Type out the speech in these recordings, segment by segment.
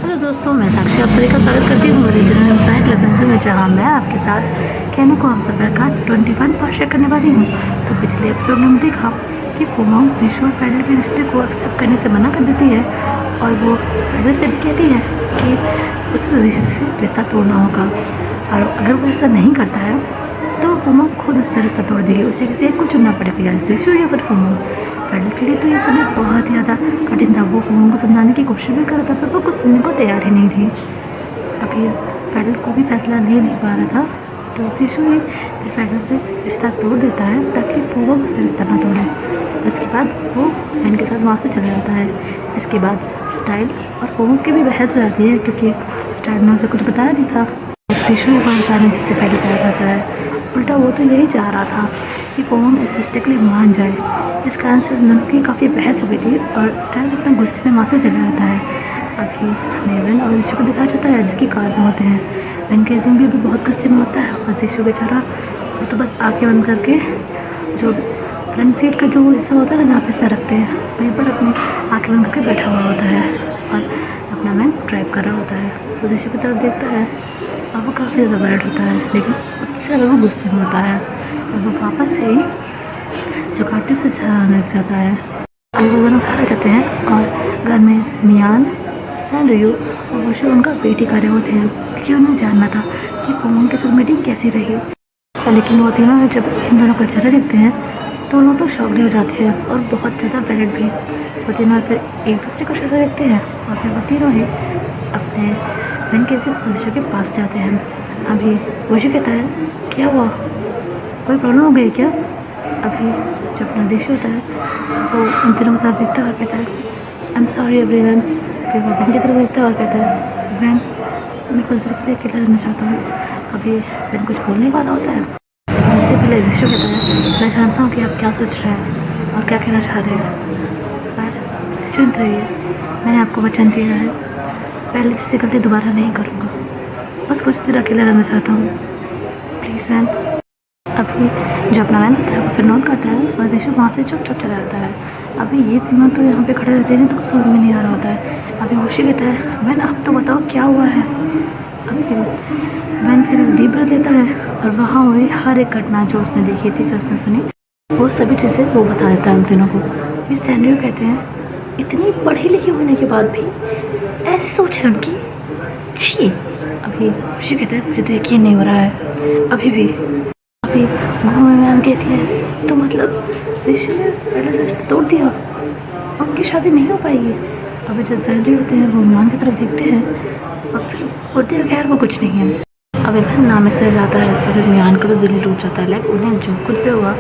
Hello दोस्तों, मैं साक्षी आप सभी का स्वागत करती हूँ मेरे चैनल फ्लाइट लैपेंसी में, जहाँ मैं आपके साथ कहने को हम सफ़र का 21 पार्ट शेयर करने वाली हूँ। तो पिछले एपिसोड में हमने देखा कि फुमांग जीशू और पैडल के रिश्ते को एक्सेप्ट करने से मना कर देती है और वो पैडल से भी कहती है कि उसे जीशू से रिश्ता तोड़ना होगा, और अगर वो ऐसा नहीं करता है तो फुमांग खुद उससे रिश्ता तोड़ देगी। उसे किसी एक को चुनना पड़ेगा, या जीशू या फिर फुमांग। पैडल के लिए तो ये समय बहुत ज़्यादा कठिन था। वो फुमांग को समझाने की कोशिश भी कर रहा था, पर वो कुछ सुनने को तैयार ही नहीं थी। अभी पैडल को भी फैसला ले नहीं पा रहा था, तो जीशू ही फिर पैडल से रिश्ता तोड़ देता है ताकि फुमांग उससे रिश्ता ना तोड़े। उसके बाद वो वैन के साथ वहाँ से चला जाता है। इसके बाद स्टाइल और फुमांग की भी बहस हो जाती है, क्योंकि स्टाइल ने उसे कुछ बताया नहीं था। जीशू वो इंसान है जिससे पैडल प्यार करता है। उल्टा वो तो यही चाह रहा था कि फुमांग इस रिश्ते के लिए मान जाए। इस कारण से दोनों की काफ़ी बहस हो गई थी और स्टाइल अपने गुस्से में वहाँ से चला जाता है। अभी नेवन और जीशू को दिखाया जाता है जो कि कार में होते हैं। वैन केजिंग भी अभी बहुत गुस्से में होता है और जीशू बेचारा वो तो बस आँखें बंद करके जो फ्रंट सीट का जो हिस्सा होता है ना, जहाँ पे सर रखते हैं, वहीं पर अपनी आँखें बंद करके बैठा हुआ होता है और अपना वैन ड्राइव कर रहा होता है। वो जीशू की तरफ देखता है और वो काफ़ी ज़्यादा वर्ड होता है, लेकिन उससे ज़्यादा वो गुस्से में होता है और वो वापस से ही जो काटते उसे चलाने लग जाता है। अभी वो दोनों घर आ जाते हैं और घर में मियान, सैनरियो और वोशु उनका वेट ही कर रहे होते हैं, क्योंकि उन्हें जानना था कि फुमांग के साथ मीटिंग कैसी रही। लेकिन वो तीनों जब इन दोनों को चेहरा देखते हैं तो लोग तो शॉक्ड हो जाते हैं और बहुत ज़्यादा पैरेड भी। वो तीनों फिर एक दूसरे का चेहरा देखते हैं और फिर वो तीनों ही अपने वैन के पोजीशन के पास जाते हैं। अभी वोशु कहता है, क्या हुआ, कोई प्रॉब्लम हो गई क्या? अभी जब नजीश होता है तो उन तीनों के साथ देखता है और कहता है, आई एम सॉरी एवरीवन। फिर वो वैन की तरफ देखता है और कहता है, वैन मैं कुछ देर के लिए अकेला रहना चाहता हूँ। अभी वैन कुछ बोलने वाला होता है, इससे पहले नजीश कहता है, मैं जानता हूँ कि आप क्या सोच रहे हैं और क्या कहना चाह रहे हैं, पर निश्चिंत रहिए, मैंने आपको वचन दिया है पहले जैसी गलती दोबारा नहीं करूँगा। बस कुछ देर अकेला रहना चाहता हूँ, प्लीज़ वैन। अभी जो अपना वैन होता है वो फिर नॉन करता है और जीशू वहाँ से चुपचाप चला जाता है। अभी ये तीनों तो यहाँ पे खड़े रहते हैं तो कुछ समझ में नहीं आ रहा होता है। अभी वोशु कहता है, वैन आप तो बताओ क्या हुआ है। अभी वैन फिर डीप ब्रेथ लेता है और वहाँ हुई हर एक घटना जो उसने देखी थी, जो उसने सुनी, वो सभी चीज़ें वो बता देता है उन तीनों को। फिर सैनरियो कहते हैं, इतनी पढ़ी लिखी होने के बाद भी ऐसी सोच है उनकी, छी। अभी वोशु कहता है, मुझे तो यकीन नहीं हो रहा है अभी भी। अभी मैम कहती है, तो मतलब जीशू ने पैडल से रिश्ता तोड़ दिया, उनकी शादी नहीं हो पाएगी। अभी जो सैलरी होते हैं वो मियान की तरफ देखते हैं और फिर होते हैं खैर वो कुछ नहीं है। अभी वह नाम से जाता है और फिर मियान का तो दिल टूट जाता है। लाइक उन्हें जो कुछ भी हुआ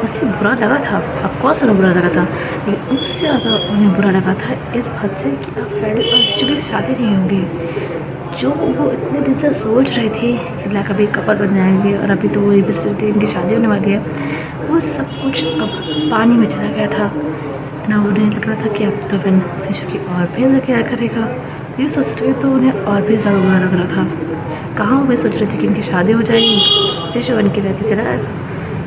उससे बुरा लगा था, ऑफकोर्स उन्हें बुरा लगा था, लेकिन उससे ज़्यादा उन्हें बुरा लगा था इस बात से कि अब पैडल और जीशू की शादी नहीं होगी। जो वो इतने दिन से सोच रही थी कि लाइक अभी कपल बन जाएंगे और अभी तो वो ये भी सोच रही थी इनकी शादी होने वाली है, वो सब कुछ अब पानी में चला गया था ना। उन्हें लग रहा था कि अब तो फिर जीशू की और भी ज़्यादा क्या करेगा, ये सोच रही तो उन्हें और भी ज़्यादा बुरा लग रहा था। कहाँ वो सोच रही थी कि इनकी शादी हो जाएगी, जीशू बन के वैसे चला जाएगा,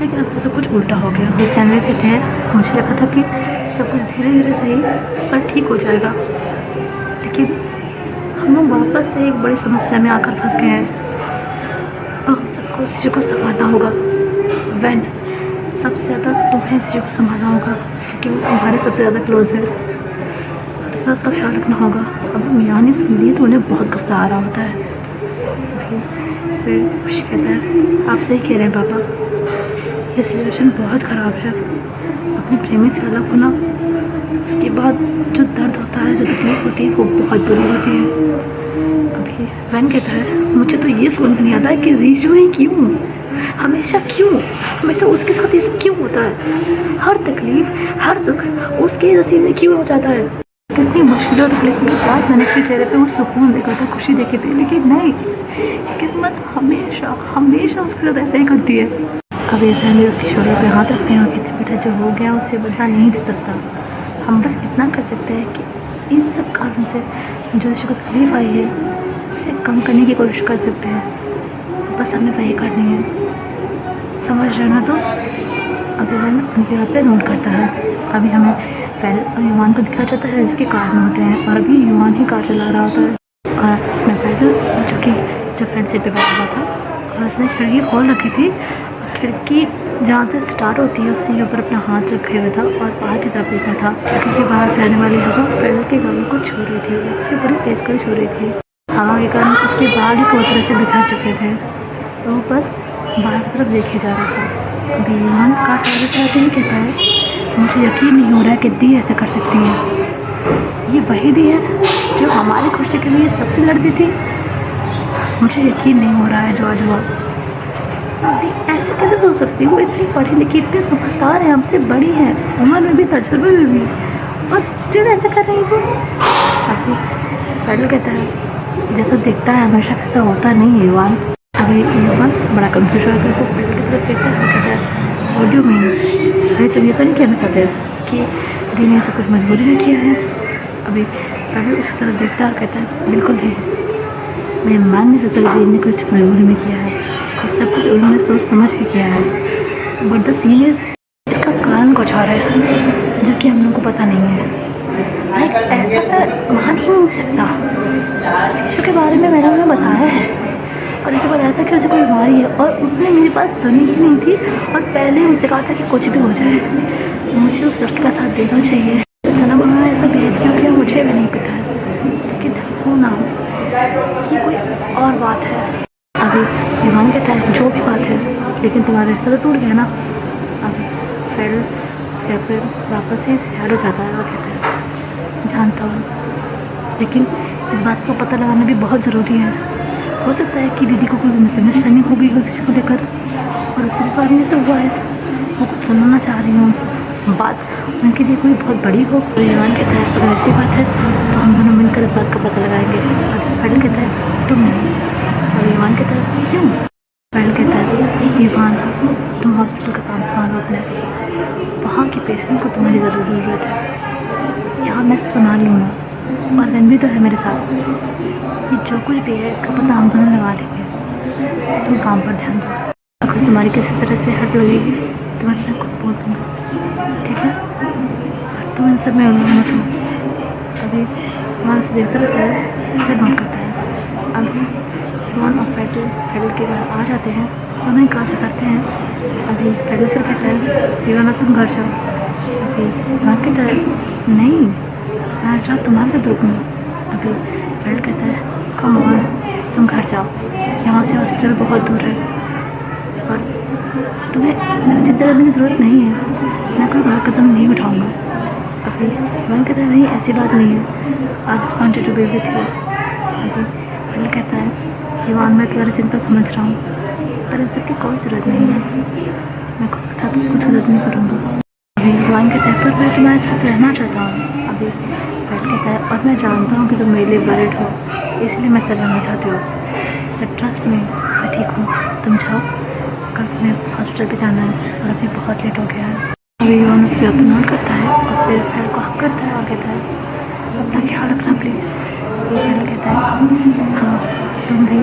लेकिन अब तो सब कुछ उल्टा हो गया। ये सैनरी कहते हैं, मुझे लगा था कि सब कुछ धीरे धीरे सही पर ठीक हो जाएगा, लेकिन हम लोग वापस से एक बड़ी समस्या में आकर फंस गए हैं। अब हम सबको जीशू को संभालना होगा। वैन सबसे ज़्यादा तुम्हें जीशू को संभालना होगा, क्योंकि वो तुम्हारे सबसे ज़्यादा क्लोज है, तुम्हें उसका ख्याल रखना होगा। अब मियाँ ने सुन लिया तो उन्हें बहुत गुस्सा आ रहा होता है। फिर खुशी कहता है, आप सही कह रहे हैं पापा, ये सिचुएशन बहुत ख़राब है। अपने प्रेमी से अलग होना, उसके बाद जो दर्द होता है, जो तकलीफ होती है, वो बहुत बुरी होती है। अभी वैन कहता है, मुझे तो ये समझ नहीं आता है कि जीशू ही क्यों, हमेशा उसके साथ ये सब क्यों होता है। हर तकलीफ, हर दुख उसके नसीब में क्यों हो जाता है। कितनी मुश्किल और तकलीफ के बाद मैंने उसके चेहरे पे वो सुकून देखा था, खुशी देखी थी, लेकिन नहीं, किस्मत हमेशा उसके साथ ऐसे ही करती है। अब ऐसा नहीं, उसके शोल्डर पे हाथ रखते हैं और कहते हैं, बेटा जो हो गया उससे बदला नहीं दे सकता। हम बस इतना कर सकते हैं कि इन सब कारण से जो जीशू को तकलीफ आई है उसे कम करने की कोशिश कर सकते हैं। बस हमें वही करनी है, समझ रहना। तो अभी वह उनके हाथ पे नोट करता है। अभी हमें पहले युवान को दिखाया जाता है जो कि कार में होते हैं और अभी युवान ही कार चला रहा होता है। और मैं पैदल, जो कि जो फ्रंट सीट पे बैठा हुआ था, और उसने खिड़की खोल रखी थी। खिड़की जहाँ से स्टार्ट होती है उसी के ऊपर अपना हाथ रखे हुए था और बाहर की तरफ देखा था। खिड़की के बाहर से आने वाली हवा पैदल के गालों को छू रही थी, उसकी पूरी तेज कर छू रही थी। हवा के कारण उसके बाल ही पूरी तरह से बिखर चुके थे, तो वो बस बाहर की तरफ देखे जा रहा था। अभी ईमान का सारे ही कहता है, मुझे यकीन नहीं हो रहा है कि दी ऐसा कर सकती है। ये वही दी है जो हमारी खुशी के लिए सबसे लड़ती थी। मुझे यकीन नहीं हो रहा है जो आज हुआ। दी ऐसे कैसे सोच सकती है? वो इतनी पढ़ी लिखी, इतनी समझदार है, हमसे बड़ी है, उम्र में भी, तजुर्बे में भी, और स्टिल ऐसा कर रही है। अभी पैडल कहता है, जैसा दिखता है हमेशा ऐसा होता नहीं है युवान। अभी युवान बड़ा कंफ्यूज होकर तो पैडल की तरफ देखता है, कहता है, व्हाट डू यू मीन? अरे तुम ये तो नहीं कहना चाहते कि दी ने ऐसा कुछ मजबूरी में किया है? अभी पैडल उसकी तरफ देखता है और कहता है, बिल्कुल नहीं, मैं मान नहीं सकता दी ने कुछ मजबूरी में किया है, और सब कुछ उन्होंने सोच समझ के किया है। बट द सीन इज, इसका कारण कुछ और है जो कि हम लोग को पता नहीं है। लाइक ऐसा मैं मान ही नहीं सकता। शिशु के बारे में मैंने उन्हें बताया है, और उसके बाद ऐसा कि उसे कोई बीमारी है, और उसने मेरी बात सुनी ही नहीं थी, और पहले ही मुझसे कहा था कि कुछ भी हो जाए मुझे उस लड़के का साथ देना चाहिए। जनाब उन्होंने ऐसा भेज क्यों किया मुझे भी नहीं पता है, लेकिन हो ना हो ये कोई और बात है। अभी ईमान कहता है, जो भी बात है, लेकिन तुम्हारा रिश्ता तो टूट गया ना। अभी फिर उसके फिर वापस से शहर हो जाता है और कहता है, जानता हूँ, लेकिन इस बात को पता लगाना भी बहुत ज़रूरी है। हो सकता है कि दीदी को कोई मिसअंडरस्टैंडिंग हो गई हो किसी को लेकर, और उससे बार में ऐसा हुआ है। वो कुछ सुनना चाह रही हूँ, बात उनके लिए कोई बहुत बड़ी हो। तो ईमान कहता है, अगर ऐसी बात है तो हम दोनों मिलकर इस बात का पता लगाएंगे। और फैडल कहता है, तुम नहीं। और ईमान कहता है, क्यों? फैडल कहता है, ईमान तुम हॉस्पिटल का काम संभालो अपने, वहाँ की पेशेंट को तुम्हारी ज़रूरत है, यहाँ मैं सब संभाल लूँगा, और रन भी तो है मेरे साथ। कि जो कुछ भी है इसका पता हम दोनों लगा लेंगे, तुम काम पर ध्यान दो। अगर तुम्हारी किसी तरह से हट लगेगी तो मैं खुद बोल दूँगा, ठीक है? और तुम इन सब में उलझ मत हो। अभी ईमान उसे देखता रहता है, फिर नोट करता है। अभी ईमान और फैडल के घर आ जाते हैं, दोनों ही कहाँ से करते हैं। अभी फैडल फिर कहता है, ईमान तुम घर जाओ। अभी ईमान कहता है, नहीं, मैं आज रात तुम्हारे साथ रुकूँगा। अभी फैडल कहता है, कम ऑन, तुम घर जाओ, यहाँ से हॉस्पिटल बहुत दूर है, और तुम्हें चिंता करने की ज़रूरत नहीं है, मैं कोई बड़ा कदम नहीं उठाऊँगा। अभी ईमान कहता है, नहीं ऐसी बात नहीं है, I just wanted to be with you. अभी फैडल कहता है, ईमान मैं तुम्हारी चिंता समझ रहा हूँ, पर इन सब की कोई ज़रूरत नहीं है, मैं खुद के साथ कुछ गलत नहीं करूँगा। अभी ईमान कहता है, पर मैं तुम्हारे साथ रहना चाहता हूँ। अभी फैडल कहता है, और मैं जानता हूँ कि तुम मेरे लिए वरिड हो, इसलिए मैं सर रहना चाहती हूँ, बट ट्रस्ट में मैं ठीक हूँ, तुम जाओ, कल तुम्हें हॉस्पिटल पे जाना है, और अभी बहुत लेट हो गया है। अभी ईमान उस पर इग्नोर करता है, और फिर फैडल को हक करता है और कहता है, अपना ख्याल रखना प्लीज़। फैडल कहता है, हाँ तुम भी,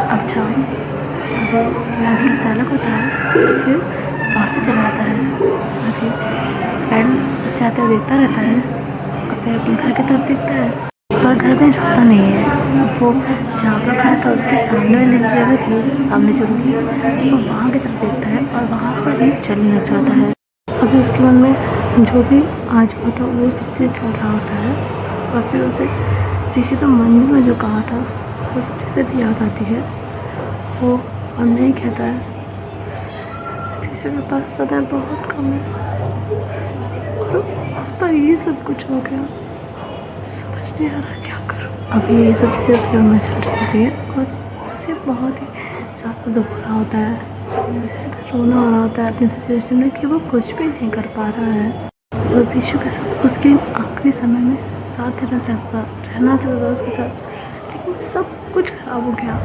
अब जाओ। अभी ईमान फिर उससे अलग होता है, फिर वहाँ से चला जाता है। अभी फैडल उस जाते हुए देखता रहता है, और फिर अपने घर की तरफ देखता है, पर घर में जाता नहीं है। वो जहाँ पर खड़ा था उसके सामने वाली जगह थी, सामने जो थी, वो वहाँ की तरफ देखता है, और वहाँ पर ही चलने लग जाता है। अभी उसके मन में जो भी आज हुआ था वो सब चीज़ चल रहा होता है, और फिर उसे शीशे के मंदिर में जो कहा था वो सब चीज़ें भी याद आती है। वो और नहीं कहता है, शीशे के पास समय बहुत कम है, और उस पर ये सब कुछ हो गया, समझ नहीं आ रहा क्या करूं। अभी ये सब चीज़ें उसके मन में चल रही होती है, और उसे बहुत ही ज़्यादा दुख हो रहा होता है, उसे रोना हो रहा होता है अपनी सिचुएशन में कि वो कुछ भी नहीं कर पा रहा है। वो शीशु के साथ उसके आखिरी समय में साथ रहना चाहता था उसके साथ, लेकिन सब कुछ खराब हो गया।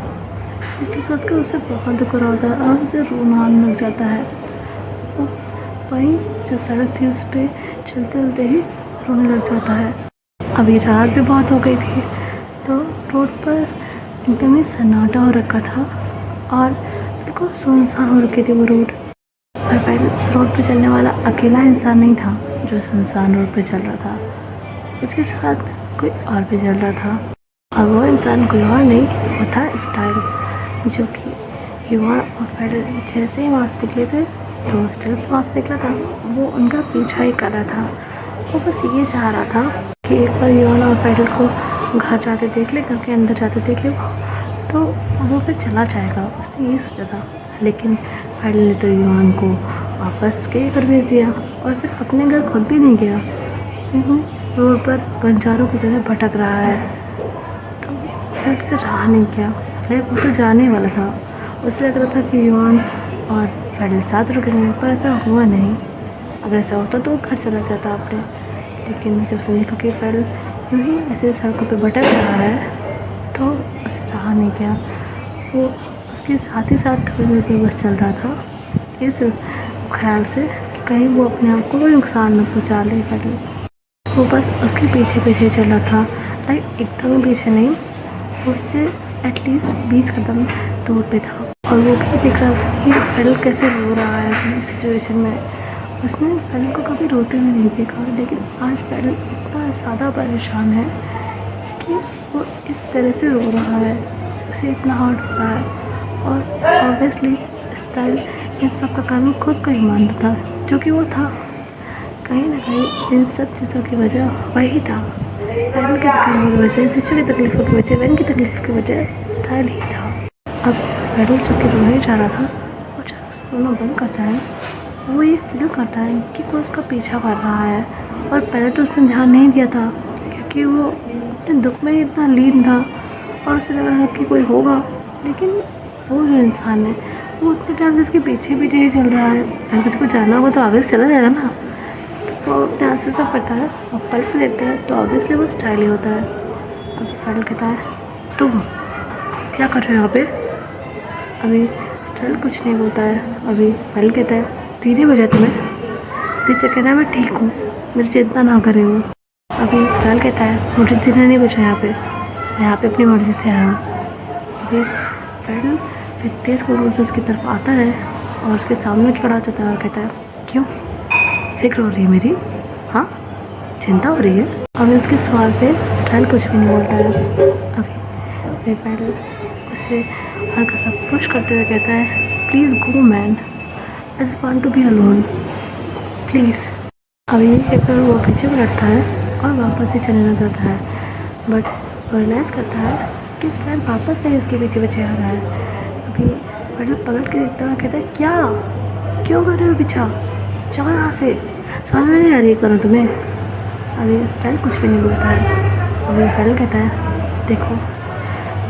इस सोच कर उसे बहुत दुख हो रहा होता है, और उसे रोना आने लग जाता है। वो वहीं जो सड़क थी उस पर चलते चलते ही रोने लग जाता है। अभी रात भी बहुत हो गई थी, तो रोड पर एकदम ही सन्नाटा हो रखा था, और बिल्कुल सुनसान हो रखी थी वो रोड। और पहले उस रोड पर चलने वाला अकेला इंसान नहीं था जो सुनसान रोड पर चल रहा था, उसके साथ कोई और भी चल रहा था। और वो इंसान कोई और नहीं, वो था स्टाइल, जो कि युवा और फेडरल जैसे ही वहाँ से निकले थे तो स्टाइल तो वहाँ से निकला था, वो उनका पीछा ही कर रहा था। वो बस ये चाह रहा था कि एक बार युवा और फेडरल को घर जाते देख ले, घर के अंदर जाते देख ले तो वो फिर चला जाएगा, उसने ये सोचा था। लेकिन फेडरल ने तो युवान को वापस उसके घर भेज दिया और फिर अपने घर खुद भी नहीं गया। रोड पर बंजारों की तरह भटक रहा है। तो फिर उससे रहा नहीं क्या, लाइक वो तो जाने वाला था। उसे लग रहा था कि युवान और फेडरल साथ रुकेंगे, पर ऐसा हुआ नहीं। अगर ऐसा होता तो वो घर चला जाता अपने। लेकिन जब उसने देखा कि फेडरल यूँ ही ऐसे सड़कों पे भटक रहा है तो उसे रहा नहीं क्या, वो उसके साथ ही साथ थोड़ी दूर पर बस चल रहा था इस ख्याल से कि कहीं वो अपने आप को कोई नुकसान न पहुँचा ले फेडरल। वो बस उसके पीछे पीछे चल रहा था, लाइक एकदम पीछे नहीं, उससे एटलीस्ट 20 कदम दूर पे था। और वो भी देख रहा था कि फेडरल कैसे रो रहा है अपनी सिचुएशन में। उसने फेडरल को कभी रोते हुए नहीं देखा, लेकिन आज फेडरल इतना ज़्यादा परेशान है कि वो इस तरह से रो रहा है, उसे इतना हर्ट हो रहा है। और ऑब्वियसली स्टाइल इन सब का कारण खुद को ही मानता था, जो कि वो था। कहीं ना कहीं इन सब चीज़ों की वजह वही था, फेडरल की तकलीफ़ों की वजह, शिशु की तकलीफ़ों की वजह, वैन की तकलीफ़ की वजह स्टाइल ही था। अब फेडरल जो कि रोने जा रहा था, वो अचानक से रोना बंद करता है। वो ये फील करता है कि कोई उसका पीछा कर रहा है। और पहले तो उसने ध्यान नहीं दिया था क्योंकि वो अपने दुख में इतना लीन था और उसे लग रहा था कि कोई होगा। लेकिन वो जो इंसान है वो उतने टाइम से उसके पीछे पीछे ही चल रहा है। अगर किसी को जाना होगा तो आगे से चला जाएगा ना। तो वो अपने आंसू सब पड़ता है और पलट देता है, तो ऑब्वियसली वो स्टाइल ही होता है। अब फेडरल कहता है तुम क्या कर रहे हो यहाँ पे? अभी स्टाइल कुछ नहीं बोलता है। अभी फेडरल कहता है 3 बजे तुम्हें? तीसरा कहता है मैं ठीक हूँ, मेरी चिंता ना करे हो। अभी स्टाइल कहता है मुझे 3 नहीं बचा यहाँ पे, मैं यहाँ पे अपनी मर्ज़ी से आया हूँ। अभी फेडरल फिर तेज़ कदमों से उसकी तरफ आता है और उसके सामने खड़ा हो जाता है और कहता है क्यों, फिक्र हो रही है मेरी? हाँ, चिंता हो रही है? अभी उसके सवाल पे स्टाइल कुछ भी नहीं बोलता है। अभी फिर फेडरल उसे हल्का सा पुश करते हुए कहता है please go man, I just want to be alone, please. अभी कहकर वो पीछे पलटता है और वापस ही चलने लग जाता है, बट रियलाइज़ करता है कि स्टाइल वापस से ही उसके पीछे पीछे आ रहा है। अभी फेडरल पलट के देखता है और कहता है क्या, क्यों कर रहे हो पीछा, जाओ यहाँ से, समझ में नहीं आ रही करो तुम्हें? अभी स्टाइल कुछ भी नहीं बोलता है। अभी फेडरल कहता है देखो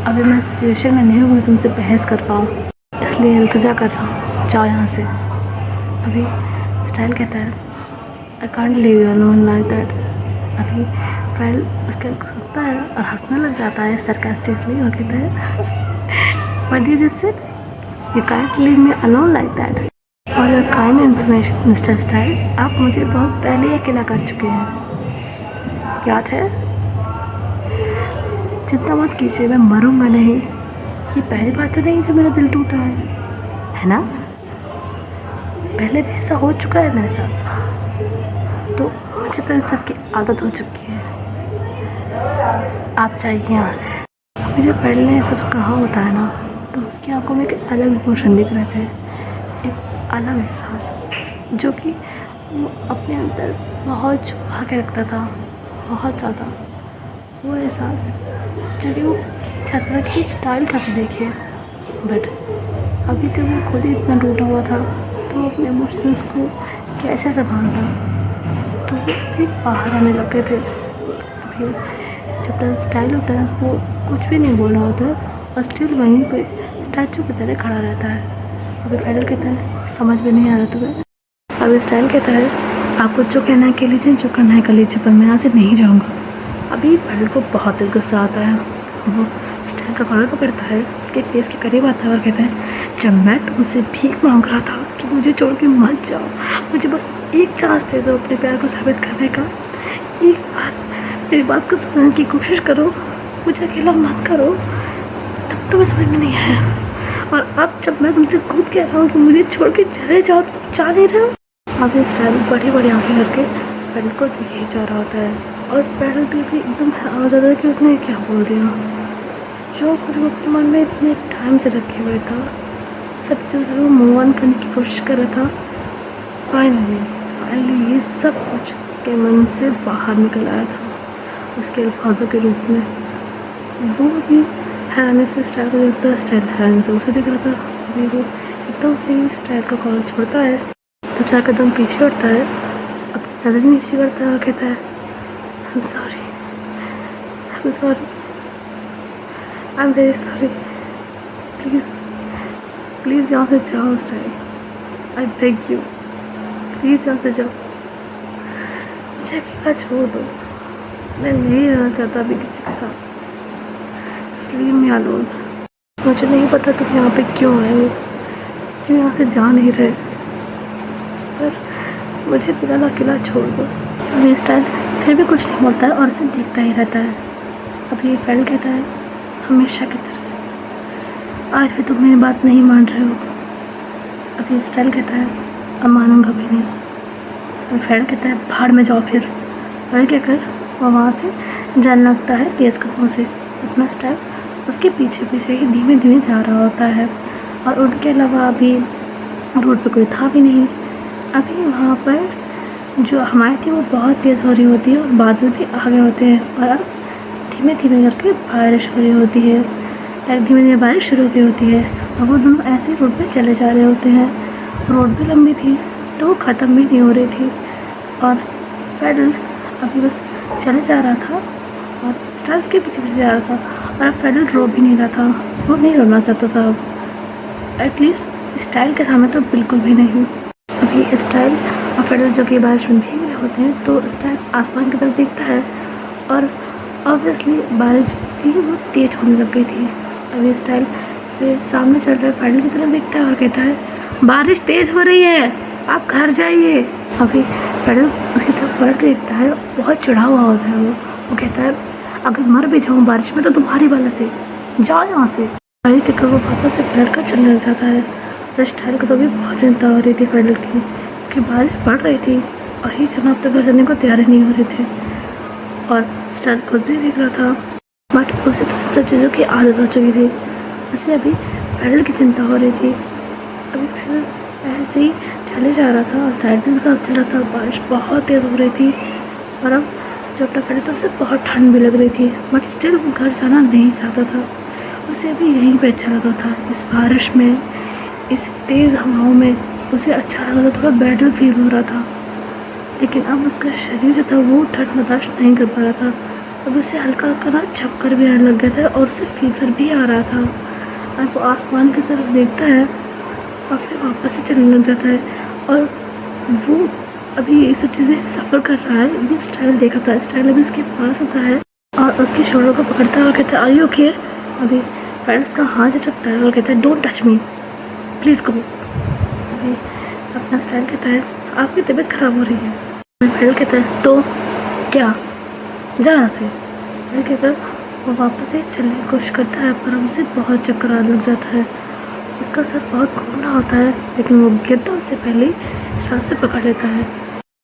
अभी मैं सिचुएशन में नहीं हूँ तुमसे बहस कर पाऊँ, इसलिए इल्तिजा कर रहा हूँ, जाओ यहाँ से। अभी स्टाइल कहता है I can't leave you alone like that. अभी फेडरल उसके सुनता है और हंसने लग जाता है सरकास्टिकली और कहता है what did you say, you can't leave me alone like that. और your kind information mister Style, आप मुझे बहुत पहले ही अकेला कर चुके हैं, याद है? चिंता मत कीजिए, मैं मरूंगा नहीं। ये पहली बात तो नहीं जब मेरा दिल टूटा है ना? पहले भी ऐसा हो चुका है मेरे साथ, तो मुझे तो इन सबकी आदत हो चुकी है। आप जाइए यहाँ से। अभी जब फेडरल ने सब कहा होता है ना, तो उसकी आंखों में एक अलग इमोशन दिख रहे थे, एक अलग एहसास जो कि वो अपने अंदर बहुत छुपा के रखता था, बहुत ज़्यादा। वो एहसास जो कि वो चाहता था कि स्टाइल कैसे देखे, बट अभी जब वो खुद ही इतना टूटा हुआ था तो अपने इमोशंस को कैसे संभालना, तो वो भी बाहर आने लगे थे। अभी जब स्टाइल होता है वो कुछ भी नहीं बोल रहा होता है और स्टिल वहीं पे स्टैचू की तरह खड़ा रहता है। अभी फेडरल कहता है समझ में नहीं आ रहा तुम्हें? अभी स्टाइल कहता है आपको जो कहना है कह लीजिए, जो करना है कर लीजिए, पर मैं यहाँ से नहीं जाऊँगा। अभी फेडरल को बहुत गुस्सा आता है, वो स्टाइल का कॉलर पकड़ता है, उसके फेस के करीब आता है और कहता है जब मैं तुमसे भीख मांग रहा था कि मुझे छोड़ के मत जाओ, मुझे बस एक चांस दे दो अपने प्यार को साबित करने का, एक बार मेरी बात को समझने की कोशिश करो, मुझे अकेला मत करो। तब तो मैं समझ में नहीं आया, और अब जब मैं तुमसे खुद कह रहा हूँ कि मुझे छोड़ के चले जाओ तो जा नहीं रहे हो। अब स्टाइल बड़ी बड़ी आंखें करके फेडरल को देखे जा रहा होता है। और पैडल भी एकदम आ जाता है कि उसने क्या बोल दिया, जो खुद वो अपने मन में इतने टाइम से रखे हुए था, सब चीज़ वो मूव ऑन करने की कोशिश कर रहा था। फाइनली ये सब कुछ उसके मन से बाहर निकल आया था उसके अल्फाजों के रूप में। वो भी हैरानी से स्टाइल को देखता है, स्टाइल हैरानी से उसे दिख रहा था। अभी वो एकदम से स्टाइल का कॉल छोड़ता है, 2-4 कदम पीछे उठता है, अपनी नजर नीचे करता है और कहता है I am sorry, I am very sorry, please यहाँ से जाओ style, I beg you, please यहाँ से जाओ, मुझे अकेला छोड़ दो, मैं नहीं रहना चाहता अभी किसी के साथ, इसलिए मैं अलोन। मुझे नहीं पता तुम यहाँ पे क्यों आए हो, क्यों यहाँ से जा नहीं रहे, पर मुझे फिलहाल अकेला छोड़ दो। अभी स्टाइल फिर भी कुछ नहीं बोलता है और उसे देखता ही रहता है। अभी फ्रेंड कहता है हमेशा की तरह आज भी तुम मेरी बात नहीं मान रहे हो। अभी स्टाइल कहता है अब मानूंगा भी नहीं। अभी फ्रेंड कहता है भाड़ में जाओ फिर। और क्या कर वो वहाँ से जाने लगता है तेज़ कदमों से। अपना स्टाइल उसके पीछे पीछे ही धीमे धीमे जा रहा होता है और उनके अलावा अभी रोड पे कोई था भी नहीं। अभी वहाँ पर जो हवाएं थी वो बहुत तेज़ हो रही होती है और बादल भी आ गए होते हैं और अब धीमे धीमे करके बारिश हो रही होती है। धीमे धीमे बारिश शुरू हो गई होती है और वो दोनों ऐसे रोड पे चले जा रहे होते हैं। रोड भी लंबी थी तो वो ख़त्म भी नहीं हो रही थी और पैडल अभी बस चले जा रहा था और स्टाइल के पीछे पीछे जा रहा था और पैडल रो भी नहीं रहा था। वो नहीं रोना चाहता था अब, एटलीस्ट स्टाइल के सामने तो बिल्कुल भी नहीं। अभी स्टाइल और पैडल जो कि बारिश में भीग रहे होते हैं तो स्टाइल आसमान की तरफ देखता है और ऑब्वियसली बारिश भी वो तेज़ होने लग गई थी। अभी स्टाइल फिर सामने चल रहे पैडल की तरफ देखता है और कहता है बारिश तेज़ हो रही है, आप घर जाइए। अभी पैडल उसकी तरफ पलट के देखता है, बहुत चढ़ा हुआ होता है वो कहता है अगर मर भी जाऊँ बारिश में तो तुम्हारी वजह से, जाओ यहाँ से। बारिश देखकर वो वापस से पलट कर चलने लग जाता है और स्टाइल को तो भी बहुत चिंता हो रही थी पैडल की, क्योंकि बारिश पड़ रही थी और ही जनाब तक घर जाने को तैयार नहीं हो रहे थे और स्टाइल खुद भी देख रहा था बट उसे तो सब चीज़ों की आदत हो चुकी थी। उसे अभी पैडल की चिंता हो रही थी। अभी पैडल ऐसे ही चले जा रहा था और स्टाइल भी साथ चल रहा था। बारिश बहुत तेज़ हो रही थी और अब जब तक पैडल तो उसे बहुत ठंड भी लग रही थी बट स्टिल वो घर जाना नहीं चाहता था। उसे अभी यहीं पे अच्छा लगा था, इस बारिश में, इस तेज़ हवाओं में उसे अच्छा लगा था, थोड़ा बेटर फील हो रहा था। लेकिन अब उसका शरीर था वो ठंड बर्दाश्त नहीं कर पा रहा था। अब उसे हल्का हल्का ना चक्कर भी आने लग गया था और उसे फीवर भी आ रहा था। अब वो आसमान की तरफ देखता है और फिर वापस से चलने लग जाता है और वो अभी ये सब चीज़ें सफ़र कर रहा है। ये स्टाइल देखा था, स्टाइल अभी उसके पास आता है और उसके शोल्डर को पकड़ता है और कहता है आर यू ओके। अभी पैडल उसका हाथ झटकता है और कहता है don't touch me, please go. अभी अपना स्टाइल कहता है आपकी तबीयत ख़राब हो रही है। पैडल कहता है तो क्या, जा यहाँ से। पैडल कहता है वो वापस से चलने की कोशिश करता है पर उसे बहुत चक्कर आने लग जाता है। उसका सर बहुत घूमना होता है लेकिन वो गिरता उससे पहले ही स्टाइल से पकड़ लेता है।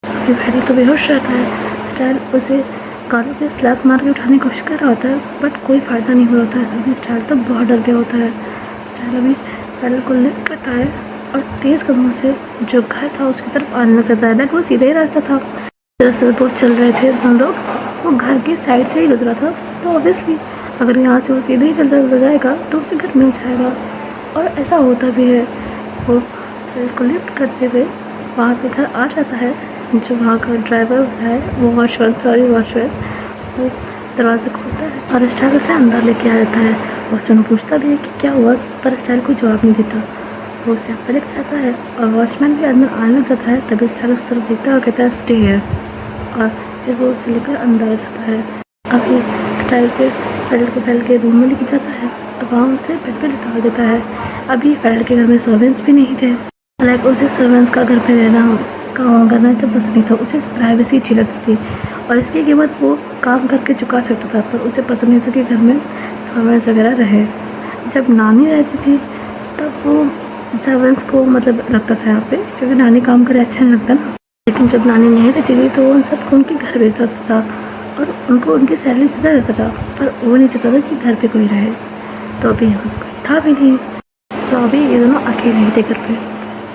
अभी पैडल तो बेहोश रहता है। स्टाइल उसे कानों पे स्लैप मार के उठाने की कोशिश कर रहा होता है बट कोई फ़ायदा नहीं हो रहा होता है। अभी स्टाइल तो बहुत डर गया होता है। स्टाइल अभी पैडल को लिफ्ट करता है और तेज़ कदमों से जो घर था उसकी तरफ आने लग जाता है। लाइक वो सीधा ही रास्ता था, रास्ते पर चल रहे थे हम लोग, वो घर के साइड से ही गुजरा था तो ऑब्वियसली अगर यहाँ से वो सीधे ही चलता जाएगा तो उसे घर मिल जाएगा और ऐसा होता भी है। वो पैडल को लिफ्ट करते हुए वहाँ पे घर आ जाता है। जो वहाँ का ड्राइवर है वो वॉचमैन वो दरवाज़ा खोलता है और स्टाइल उसे अंदर लेके आ जाता है। वॉचमैन पूछता भी है कि क्या हुआ पर स्टाइल कोई जवाब नहीं देता। वो उसे अंदर लेके जाता है और वॉचमैन भी अंदर आने लग जाता है। तभी स्टाइल उस तरफ देखता है और कहता है स्टे हियर और फिर वो उसे लेकर अंदर आ जाता है। अभी स्टाइल पे पैडल को पैडल के रूम में लेके जाता है और वहाँ उसे बेड पे लिटा देता है। अभी पैडल के घर में सर्वेंट्स भी नहीं थे। लाइक उसे सर्वेंट्स का घर पे रहना काम करना इसे पसंद नहीं था। उसे प्राइवेसी अच्छी लगती थी और इसकी कीमत वो काम करके चुका सकता था पर उसे पसंद नहीं था कि घर में सर्वेंट्स वगैरह रहे। जब नानी रहती थी तब वो सर्वेंट्स को मतलब रखता था यहाँ पे क्योंकि नानी काम करे अच्छा नहीं लगता ना। लेकिन जब नानी नहीं रहती थी तो वो उन सबको उनके घर भेज सकता था और उनको उनकी सैलरी ज़्यादा देता था, पर वो नहीं चाहता था कि घर पे कोई रहे। तो अभी यहाँ पे कोई था भी नहीं, तो अभी ये दोनों अकेले ही थे घर पे।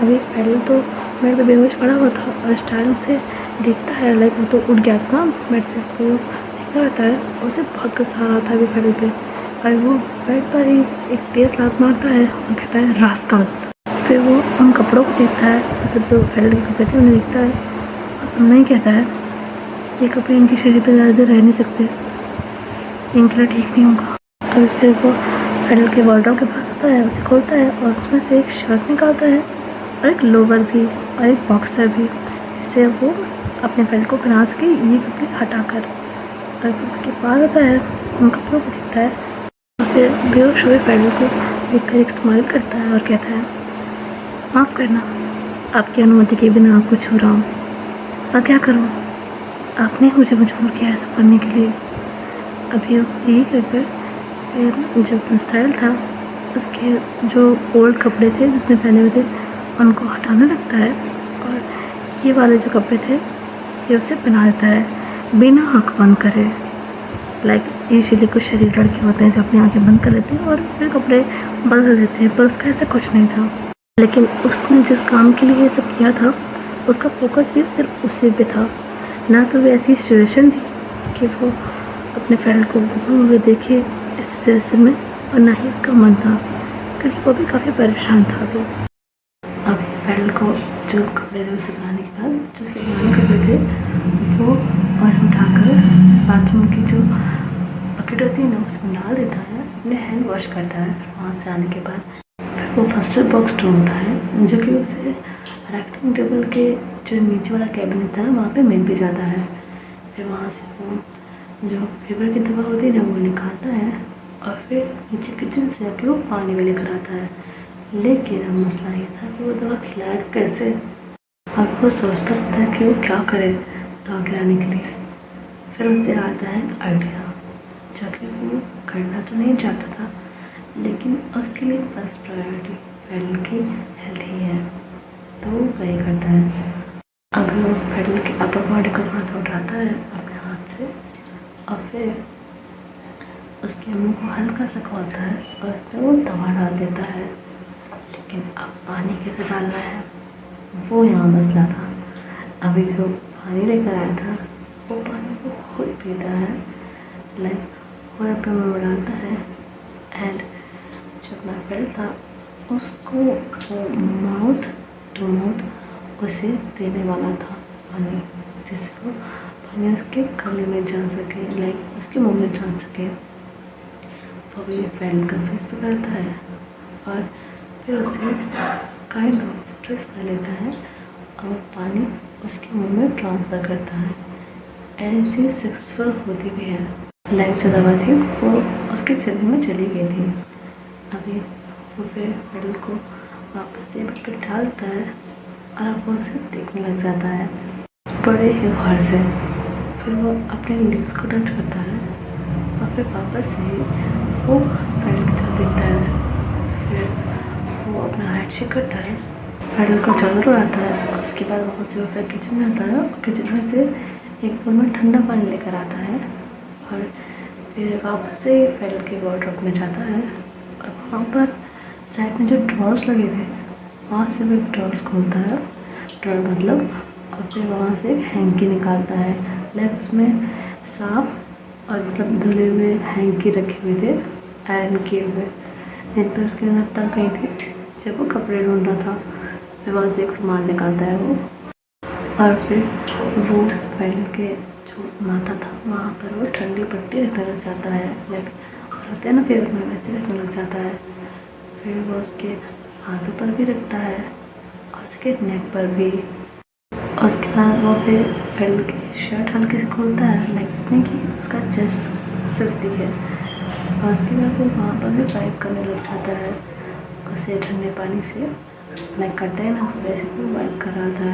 अभी पहले तो बेड पे बेहोश पड़ा हुआ था और स्टाइल उसे देखता है, लाइक वो तो उठ गया था बेड से, तो देखता रहता है, उसे बहुत गुस्सा आ रहा था अभी बेड पे। और वो बेड पर ही एक तेज लात मारता है और कहता है रास्कल। फिर वो उन कपड़ों को देखता है, मतलब जो फैल के कपड़े थे उन्हें देखता है और नहीं कहता है ये कपड़े इनके शरीर पर ज़्यादा देर रह नहीं सकते, इनके लिए ठीक नहीं होगा। अभी फिर वो फैल के वार्डरोब के पास आता है, उसे खोलता है और उसमें से एक शर्ट निकालता है और एक लोवर भी और एक बॉक्सर भी, जिससे वो अपने फैल को पहना सके ये कपड़े हटाकर। और फिर उसके पास आता है, उन कपड़ों को देखता है और फिर बेहोश हुए फैल को देखकर एक स्माइल करता है और कहता है माफ़ करना, आपकी अनुमति के बिना आपको छू रहा हूँ, मैं क्या करूँ, आपने मुझे मजबूर किया ऐसा करने के लिए। अभी यही कहकर जो अपना स्टाइल था उसके जो ओल्ड कपड़े थे जिसने पहने हुए थे उनको हटाने लगता है और ये वाले जो कपड़े थे ये उसे पहना देता है बिना आँख बंद करे। लाइक यूजुअली कुछ शरीर लड़के होते हैं जो अपनी आँखें बंद कर लेते हैं और फिर कपड़े बदल देते हैं, पर उसका ऐसा कुछ नहीं था। लेकिन उसने जिस काम के लिए ये सब किया था उसका फोकस भी सिर्फ उसी पे था, ना तो वो ऐसी सिचुएशन थी कि वो अपने फ्रेंड को घूमते हुए देखे इस सिलसिले में, और ना ही उसका मन था क्योंकि वो भी काफ़ी परेशान था। अभी फ्रेंड को जो कपड़े थे उसे बनाने के बाद जो उसके पुराने कपड़े थे वो और उठाकर बाथरूम की जो बकेट होती है ना उसमें डाल देता है, अपने हैंड वॉश करता है। वहाँ से आने के बाद फिर वो फर्स्ट एड बॉक्स ढूंढता है जो कि उसे राइटिंग टेबल के जो नीचे वाला कैबिनेट था वहाँ पे मिल भी जाता है। फिर वहाँ से वो जो फीवर की दवा होती है ना वो निकालता है और फिर नीचे किचन से आके वो पानी में लेकर आता है। लेकिन अब मसला ये था कि वो दवा खिलाएगा कैसे। अब वो सोचता रहता है कि वो क्या करे दवा खिलाने के लिए। फिर उससे आता है एक आइडिया जो कि वो करना तो नहीं चाहता था, लेकिन उसके लिए फर्स्ट प्रायोरिटी फेडल की हेल्थ ही है, तो वो वही करता है। अब वो फेडल की अपर बॉडी को थोड़ा सा उठाता है अपने हाथ से और फिर उसके मुंह को हल्का सा खोलता है और उसमें वो दवा डाल देता है। लेकिन अब पानी कैसे डालना है वो यहाँ मसला था। अभी जो पानी लेकर आया था वो पानी को खुद पीता है, लाइक वो अपने मुँह में डालता है एंड जो अपना फ्रेंड था उसको माउथ टू माउथ उसे देने वाला था पानी, जिससे वो पानी उसके गले में जा सके, लाइक उसके मुंह में जा सके। तो भी फ्रेंड का फेस पकड़ता है और फिर उसे काइंड ऑफ प्रेस कर लेता है और पानी उसके मुंह में ट्रांसफ़र करता है एंड चीज़ सक्सेसफुल होती भी है। लाइक जो दवा थी वो उसके शरीर में चली गई थी। अभी वो फिर फ्रेंड को वापस से बेड पर डालता है और अब वो उसे देखने लग जाता है बड़े ही गौर से। फिर वो अपने लिप्स को टच करता है और फिर वापस से वो फ्रेंड की तरफ देखता है। फिर वो अपना हाइट चेक करता है, फ्रेंड को चादर उड़ाता है। उसके बाद वहाँ से वो फिर किचन में आता है और किचन में से एक बोल में ठंडा पानी लेकर आता है और फिर वापस से फ्रेंड के वार्डरोब में जाता है और वहाँ पर साइड में जो ड्रॉर्स लगे थे वहाँ से वो एक ड्रॉर्स खोलता है, ड्रॉर मतलब, और फिर वहाँ से एक हैंकी निकालता है। लाइक उसमें साफ और मतलब धुले हुए हैंकी रखे हुए थे, आयरन किए हुए, जिन पर उसके अंदर तक गई थी जब वो कपड़े ढूंढ रहा था। फिर वहाँ से एक रुमाल निकालता है वो और फिर वो फ्रेंड के जो माथा था वहाँ पर वो ठंडी पट्टी रखने लग जाता है, लाइक होते हैं ना फेवर में वैसे रखने लग जाता है। फिर वो उसके हाथों पर भी रखता है और उसके नेक पर भी। उसके बाद वो फिर फ्रेंड की शर्ट हल्के से खोलता है, लाइक इतने कि उसका चेस्ट सिर्फ दिखे, और उसके बाद वो वहाँ पर भी वाइप करने लग जाता है उसे ठंडे पानी से, लाइक करते हैं ना वैसे भी वाइप कर रहा था।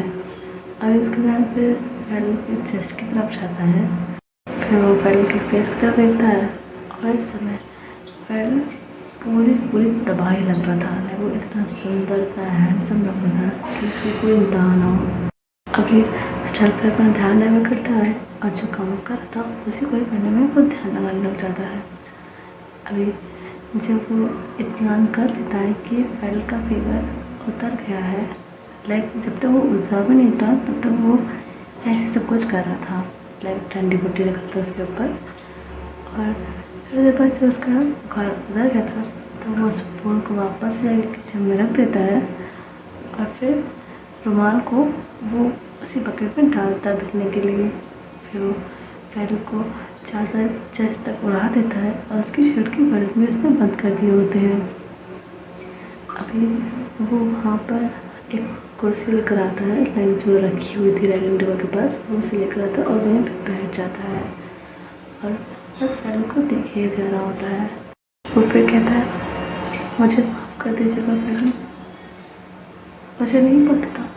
और उसके बाद फिर फ्रेंड के चेस्ट की तरफ जाता है, फिर वो फ्रेंड के फेस की तरफ देखता है और इस समय फ्रेंड पूरी तबाही लग रहा था। लाइक वो इतना सुंदर, इतना हैंडसम लग रहा था कि उसकी कोई इंतहा ना हो। अभी स्टाइल पर अपना ध्यान डाइवर्ट करता है और जो काम कर रहा था उसी को ही करने में वो ध्यान लगाने लग जाता है। अभी जब वो इत्मीनान कर लेता है कि फैल का फीवर उतर गया है, लाइक जब तक वो उतरा भी नहीं था तब तक वो ऐसे सब कुछ कर रहा था, लाइक ठंडी बुट्टी रखा था उसके ऊपर। और थोड़ी देर बाद जब उसका बुखार उतर गया था तो वो उस फूल को वापस जाके किचन में रख देता है और फिर रुमाल को वो उसी बकेट में डालता है धुलने के लिए। फिर वो फैल को चादर चेस्ट तक उड़ा देता है और उसकी शर्ट के बटन भी उसने बंद कर दिए होते हैं। अभी वो वहाँ पर एक कुर्सी लेकर आता है, लाइक जो रखी हुई थी राइडिंग टेबल के पास, वो उसे लेकर आता है और वहीं पर बैठ जाता है और बस फैल को देखे जा रहा होता है। वो फिर कहता है, मुझे माफ़ कर दीजिएगा फैल, मुझे नहीं पता था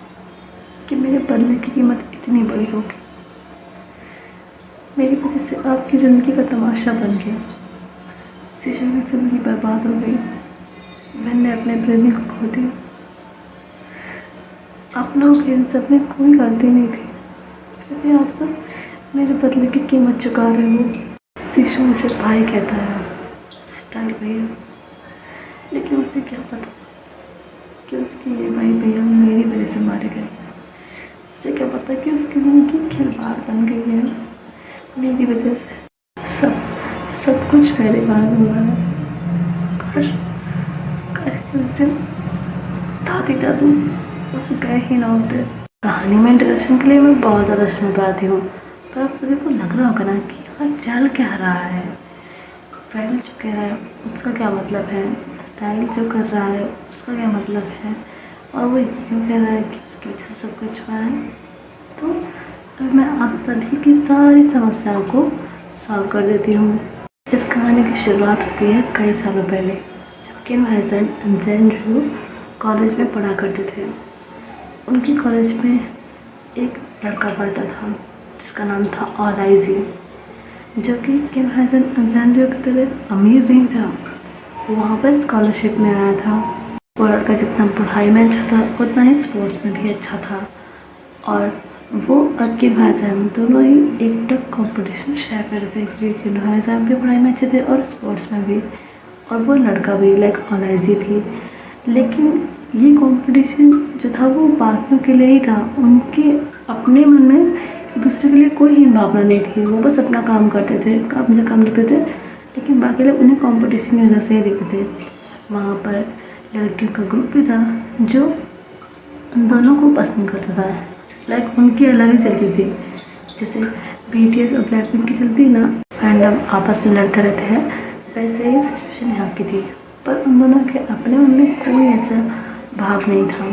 कि मेरे बदले की कीमत इतनी बड़ी होगी। मेरी वजह से आपकी ज़िंदगी का तमाशा बन गया, शीशा की ज़िंदगी बर्बाद हो गई, मैंने अपने प्रेमी को खो दिया। आप लोगों की इन सब में कोई गलती नहीं थी, फिर भी आप सब मेरे बदले की कीमत चुका रहे हो। शीशा मुझे भाई कहता है, स्टाइल भैया, लेकिन उसे क्या पता कि उसके ये भाई भैया मेरी वजह से मारे गए। उसे क्या पता कि उसकी ज़िंदगी खिलवाड़ बन गई है मेरी वजह से। सब कुछ मेरे कारण हुआ है। काश कि उस दिन दादी दादू गए ही ना होते। कहानी में इंट्रोडक्शन के लिए मैं बहुत ज़्यादा समय पाती हूँ, पर आप सभी को लग रहा होगा ना कि यहाँ चल क्या रहा है। फैल जो कह रहा है उसका क्या मतलब है, स्टाइल जो कर रहा है उसका क्या मतलब है, और वो क्यों कह रहा है कि उसकी वजह से सब कुछ हुआ है। तो अब मैं आप सभी की सारी समस्याओं को सॉल्व कर देती हूँ। इस कहानी की शुरुआत होती है कई सालों पहले, जब किम हायसन और जेन रू कॉलेज में पढ़ा करते थे। उनके कॉलेज में एक लड़का पढ़ता था जिसका नाम था ऑलाइजी, जो कि किम हायसन और जेन रू की तरह अमीर नहीं था। वो वहाँ पर स्कॉलरशिप में आया था। वो लड़का जितना पढ़ाई में अच्छा था उतना ही स्पोर्ट्स में भी अच्छा था, और वो और किम हायसन दोनों ही एक टफ कंपटीशन शेयर करते थे, क्योंकि किम हायसन भी पढ़ाई में अच्छे थे और स्पोर्ट्स में भी, और वो लड़का भी लाइक ऑलाइजी भी। लेकिन ये कंपटीशन जो था वो बाकियों के लिए ही था। उनके अपने मन में एक दूसरे के लिए कोई ही भावना नहीं थी। वो बस अपना काम करते थे, काम से काम करते थे, लेकिन बाकी लोग उन्हें कंपटीशन की वजह से ही देखते थे। वहाँ पर लड़कियों का ग्रुप भी था जो उन दोनों को पसंद करता था, लाइक उनकी अलग ही चलती थी। जैसे BTS और ब्लैकपिंक की चलती ना, फैंडम आपस में लड़ते रहते हैं, वैसे ही सिचुएशन यहाँ की थी। पर उन दोनों के अपने मन में कोई ऐसा भाव नहीं था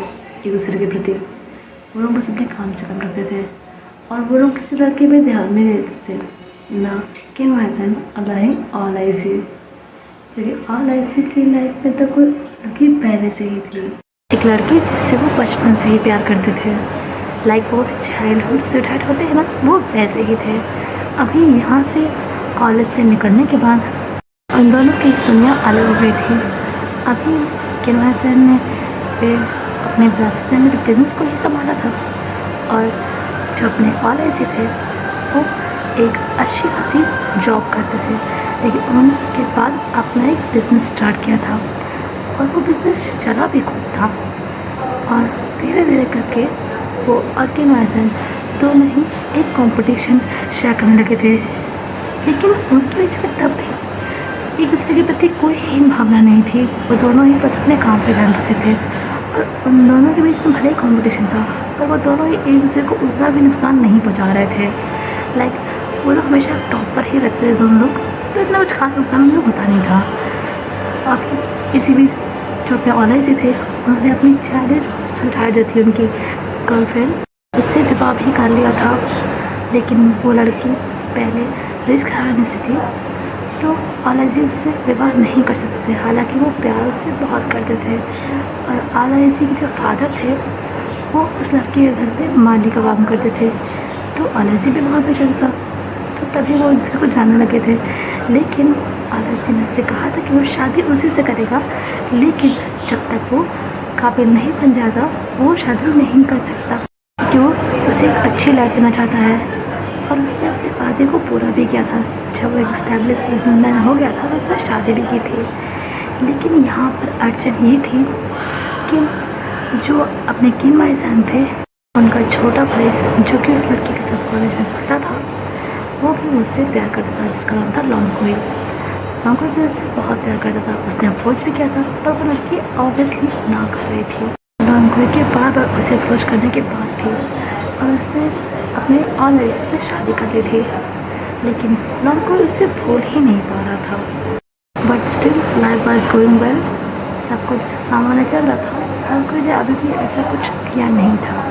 एक दूसरे के प्रति। वो लोग बस अपने काम से काम रखते थे और वो लोग किसी लड़के पे ध्यान में नहीं देते थे, ना किम हायसन और ऑलाइजी, क्योंकि ऑलाइजी की लाइफ में तो कोई लड़की पहले से ही थी, एक लड़की जिससे वो बचपन से ही प्यार करते थे। लाइक वो चाइल्डहुड स्वीटहार्ट होते हैं ना, वो वैसे ही थे। अभी यहाँ से कॉलेज से निकलने के बाद उन दोनों की दुनिया अलग हो गई थी। अभी किम हायसन ने फिर अपने विरासत में बिजनेस को ही संभाला था, और जो अपने ऑलाइजी थे वो एक अच्छी खासी जॉब करते थे, लेकिन उन्होंने उसके बाद अपना एक बिज़नेस स्टार्ट किया था और वो बिज़नेस चला भी खूब था। और धीरे धीरे करके वो और किम हायसन दोनों ही एक कंपटीशन शेयर करने लगे थे, लेकिन उनके बीच में तब भी एक दूसरे के प्रति कोई हीन भावना नहीं थी। वो दोनों ही बस अपने काम पे ध्यान रखते थे, और उन दोनों के बीच में भले ही कॉम्पिटिशन था, पर वो दोनों ही एक दूसरे को उतना भी नुकसान नहीं पहुंचा रहे थे। लाइक वो लोग हमेशा टॉप पर ही रहते थे दोनों लोग, तो इतना कुछ खास नुकसान उन लोग होता नहीं था। अभी इसी बीच जो अपने ऑलाइजी थे उन्होंने अपनी चाइल्डहुड स्वीटहार्ट जो थी उनकी गर्लफ्रेंड, उससे विवाह भी कर लिया था, लेकिन वो लड़की पहले रिच घराने से थी, तो ऑलाइजी उससे विवाह नहीं कर सकते थे, हालांकि वो प्यार उससे बहुत करते थे। और ऑलाइजी के जो फादर थे वो उस लड़की के घर पे माली का काम करते थे, तो ऑलाइजी भी वहाँ पे चलता, तो तभी वो दूसरे को जानने लगे थे। लेकिन ऑलाइजी ने उससे कहा था कि वो शादी उसी से करेगा, लेकिन जब तक वो काबिल नहीं बन जाता वो शादी नहीं कर सकता। क्योंकि वो उसे एक अच्छी लाइफ देना चाहता है और उसने अपने वादे को पूरा भी किया था। जब वो एक स्टैब्लिश बिजनेसमैन हो गया था तो उसने शादी भी की थी। लेकिन यहाँ पर अड़चन ये थी कि जो अपने किम माई सन थे, उनका छोटा भाई जो कि उस लड़की के साथ कॉलेज में पढ़ता था, वो भी उससे प्यार करता था, जिसका नाम था लॉन्गकोई। लॉन्गकोई भी उससे बहुत प्यार करता था। उसने अप्रोच भी किया था पर वो लड़की ऑब्वियसली ना कर रही थी। लॉन्गकोई के बार बार उसे अप्रोच करने के बाद थी और उसने अपने और लड़की से शादी कर ली थी, लेकिन लॉन्गकोई उसे भूल ही नहीं पा रहा था। But still life was going well, सब कुछ सामान्य चल रहा था। लॉन्गकोई ने अभी भी ऐसा कुछ किया नहीं था।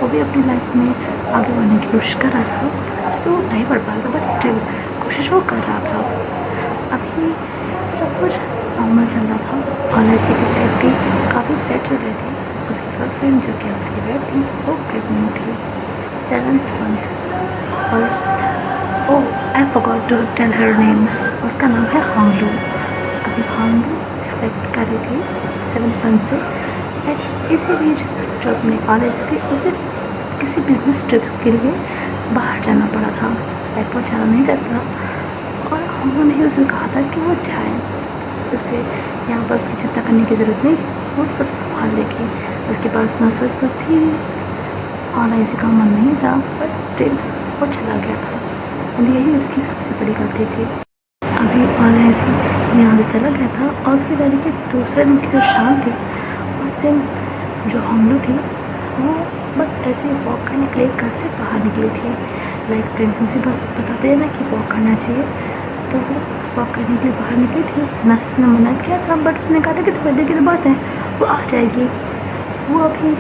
वो भी अपनी लाइफ में आगे बढ़ने की कोशिश कर रहा था। तो वो नहीं पढ़ पा रहा था बट स्टिल कोशिश वो कर रहा था। अभी सब कुछ नॉर्मल चल रहा था और ऐसे की लाइफ भी काफ़ी सेट चल रही थी। उसकी गर्लफ्रेंड जो कि उसकी वाइफ थी वो प्रेगनेंट थी 7th मंथ। और oh I forgot to tell her name, उसका नाम है होंगलू। अभी होंगलू एक्सपेक्ट कर रही थी 7th मंथ से। एंड इसी बीच जो अपने कॉलेज से थी उसे किसी बिजनेस ट्रिप के लिए बाहर जाना पड़ा था। एयरपोर्ट जाना नहीं चाहता और उन्होंने ही उसे कहा था कि वो जाए, उसे यहाँ पर उसकी चिंता करने की ज़रूरत नहीं, वो सब संभाल लेगी। उसके पास नर्सेस तो थी और ऐसे का मन नहीं था बट स्टिल वो चला गया था और यही उसकी सबसे बड़ी गलती थी। अभी और ऐसे यहाँ से चला गया था और उसके जाने के दूसरे दिन की जो शाम थी उस दिन जो हमलों थी वो बस ऐसे वॉक करने के लिए घर से बाहर निकली थी। लाइक प्रेगनेंसी बताते हैं ना कि वॉक करना चाहिए, तो वो वॉक करने के लिए बाहर निकली थी। नर्स ने मना किया था बट उसने कहा था कि थोड़ी देर की तो बात है, वो आ जाएगी। वो अभी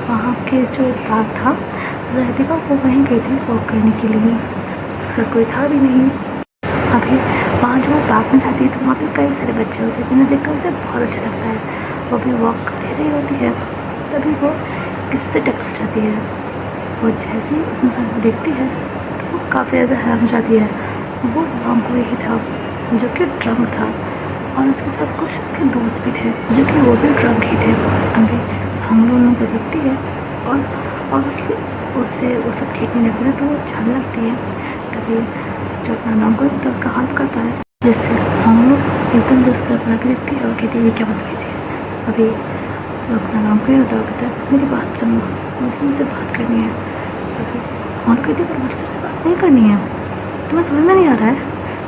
वहाँ के जो पार्क था सोसाइटी का वो वहीं गई थी वॉक करने के लिए, उसके साथ कोई था भी नहीं। अभी वहाँ जो पार्क में जाती है तो वहाँ पे कई सारे बच्चे होते हैं जिन्हें देखकर उसे बहुत अच्छा लगता है। वो भी वॉक कर रही होती है तभी वो किससे टकरा जाती है। वो जैसे ही उस इंसान को देखती है तो वो काफ़ी ज़्यादा हैरान हो जाती है। वो लॉन्गकोई ही था जो कि ड्रंक था और उसके साथ कुछ उसके दोस्त भी थे जो कि वो भी ड्रंक ही थे। अभी हम लोगों को देखती है और ऑब्वियसली उससे वो सब ठीक नहीं लगता है तो वो जाने लगती है। तभी जो अपना लॉन्गकोई होता है उसका हाथ करता है, जिससे हम लोग एकदम से उसकी तरफ आके देखती है और कहती है ये क्या बदतमीज़ी है। अभी तो अपना नाम कोई होता है, मेरी बात सुनो, मुझे मुझसे बात करनी है। अभी और कहती है पर मुझे तुझसे बात नहीं करनी है, तुम्हें समझ में नहीं आ रहा है,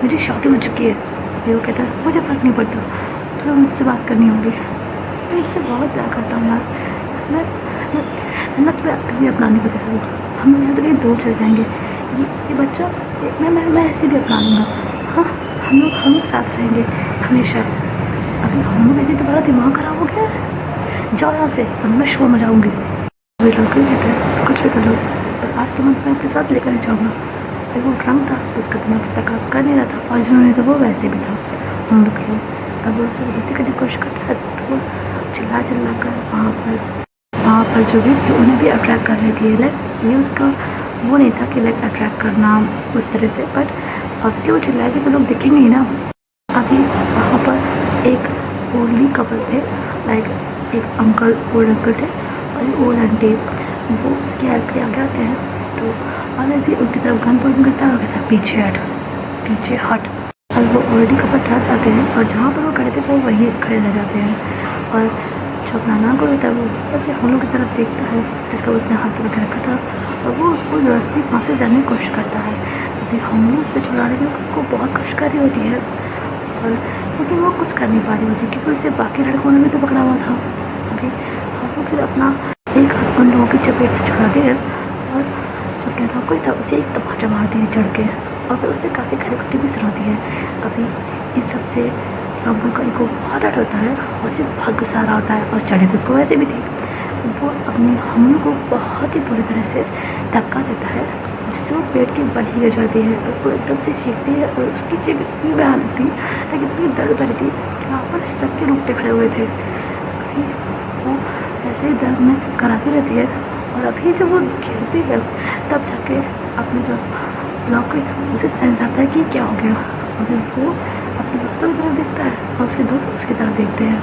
मेरी शादी हो चुकी है। अभी वो कहता है मुझे फ़र्क नहीं पड़ता, तुम्हें मुझसे बात करनी होगी। मैं इससे बहुत प्यार करता हूँ यार, मैं मैं तुम्हें कभी अपनाने को तैयार हूँ। हम यहाँ से कहीं दूर चले जाएंगे, ये बच्चा मैं ऐसे भी अपना लूँगा। हाँ हम लोग साथ रहेंगे हमेशा। अभी हम लोग कहते तुम्हारा दिमाग खराब हो गया है, जाओ यहाँ से, अब मैं शोर मचाऊँगी। वे लोग भी कहते हैं कुछ भी कर लो पर आज तो मैं तुम्हें अपने साथ लेकर नहीं जाऊँगा। फिर वो ड्रंक था तो उसका दिमाग तक काम कर नहीं रहा था और जिन्होंने तो वो वैसे भी था हम लोग के। अब वो उससे गलती करने की कोशिश करता है तो वो चिल्ला कर वहाँ पर जो भी थी उन्हें भी अट्रैक्ट कर लेती है। लाइक ये उसका वो नहीं था कि लाइक अट्रैक्ट करना उस तरह से, बट ऑब्वियसली वो चिल्लाएगी तो लोग दिखेंगे ही ना। अभी वहाँ पर एक ओल्डली कपल थे, लाइक एक ओल्ड अंकल थे और एक ओल्ड आंटी। वो उसकी हेल्प के आगे आते हैं तो और ऐसे उनकी तरफ गन पॉइंट करता है और कहता है पीछे हट। और वो ऑलरेडी कपल ठहर जाते हैं और जहाँ पर वो खड़े थे वो वहीं खड़े रह जाते हैं। और जो अपना नाम को होता है वो बस हम लोग की तरफ देखता है जिसका उसने हाथ में रखा था और वो उसको ज़बरदस्ती वहाँ से जाने की कोशिश करता है। अभी हम लोग उससे छुड़ाने में उसको बहुत कोशिश कर रही होती है और लेकिन वो कुछ कर नहीं पा रही होती क्योंकि उसे बाकी लड़कों ने भी तो पकड़ा हुआ था। अभी हम लोग फिर अपना एक हाथ उन लोगों की चपेट से छुड़ाते हैं और जो अपने लॉन्गकोई था उसे एक तमाचा मारती है चढ़ के और फिर उसे काफ़ी खरी खट्टी भी सुनाती है। अभी इस सबसे लॉन्गकोई का ईगो बहुत हट होता है और उसे बहुत गुस्सा आ रहा होता है और चढ़े तो उसको वैसे भी थी। वो अपने हमलों को बहुत ही बुरी तरह से धक्का देता है जिससे वो पेट के बल ही गिर जाती है और वो एकदम से चीखती है और उसकी चीख इतनी भयानक थी, लेकिन इतनी दर्द भरी थी कि वहाँ पर सबके रोंगटे खड़े हुए थे। अभी वो ऐसे ही दर्द में कराती रहती है और अभी जब वो गिरती है तब जाके अपने जो लॉन्गकोई था उसे सेंस आता है कि क्या हो गया। अभी वो अपने दोस्तों की तरफ देखता है और उसके दोस्त उसकी तरफ देखते हैं।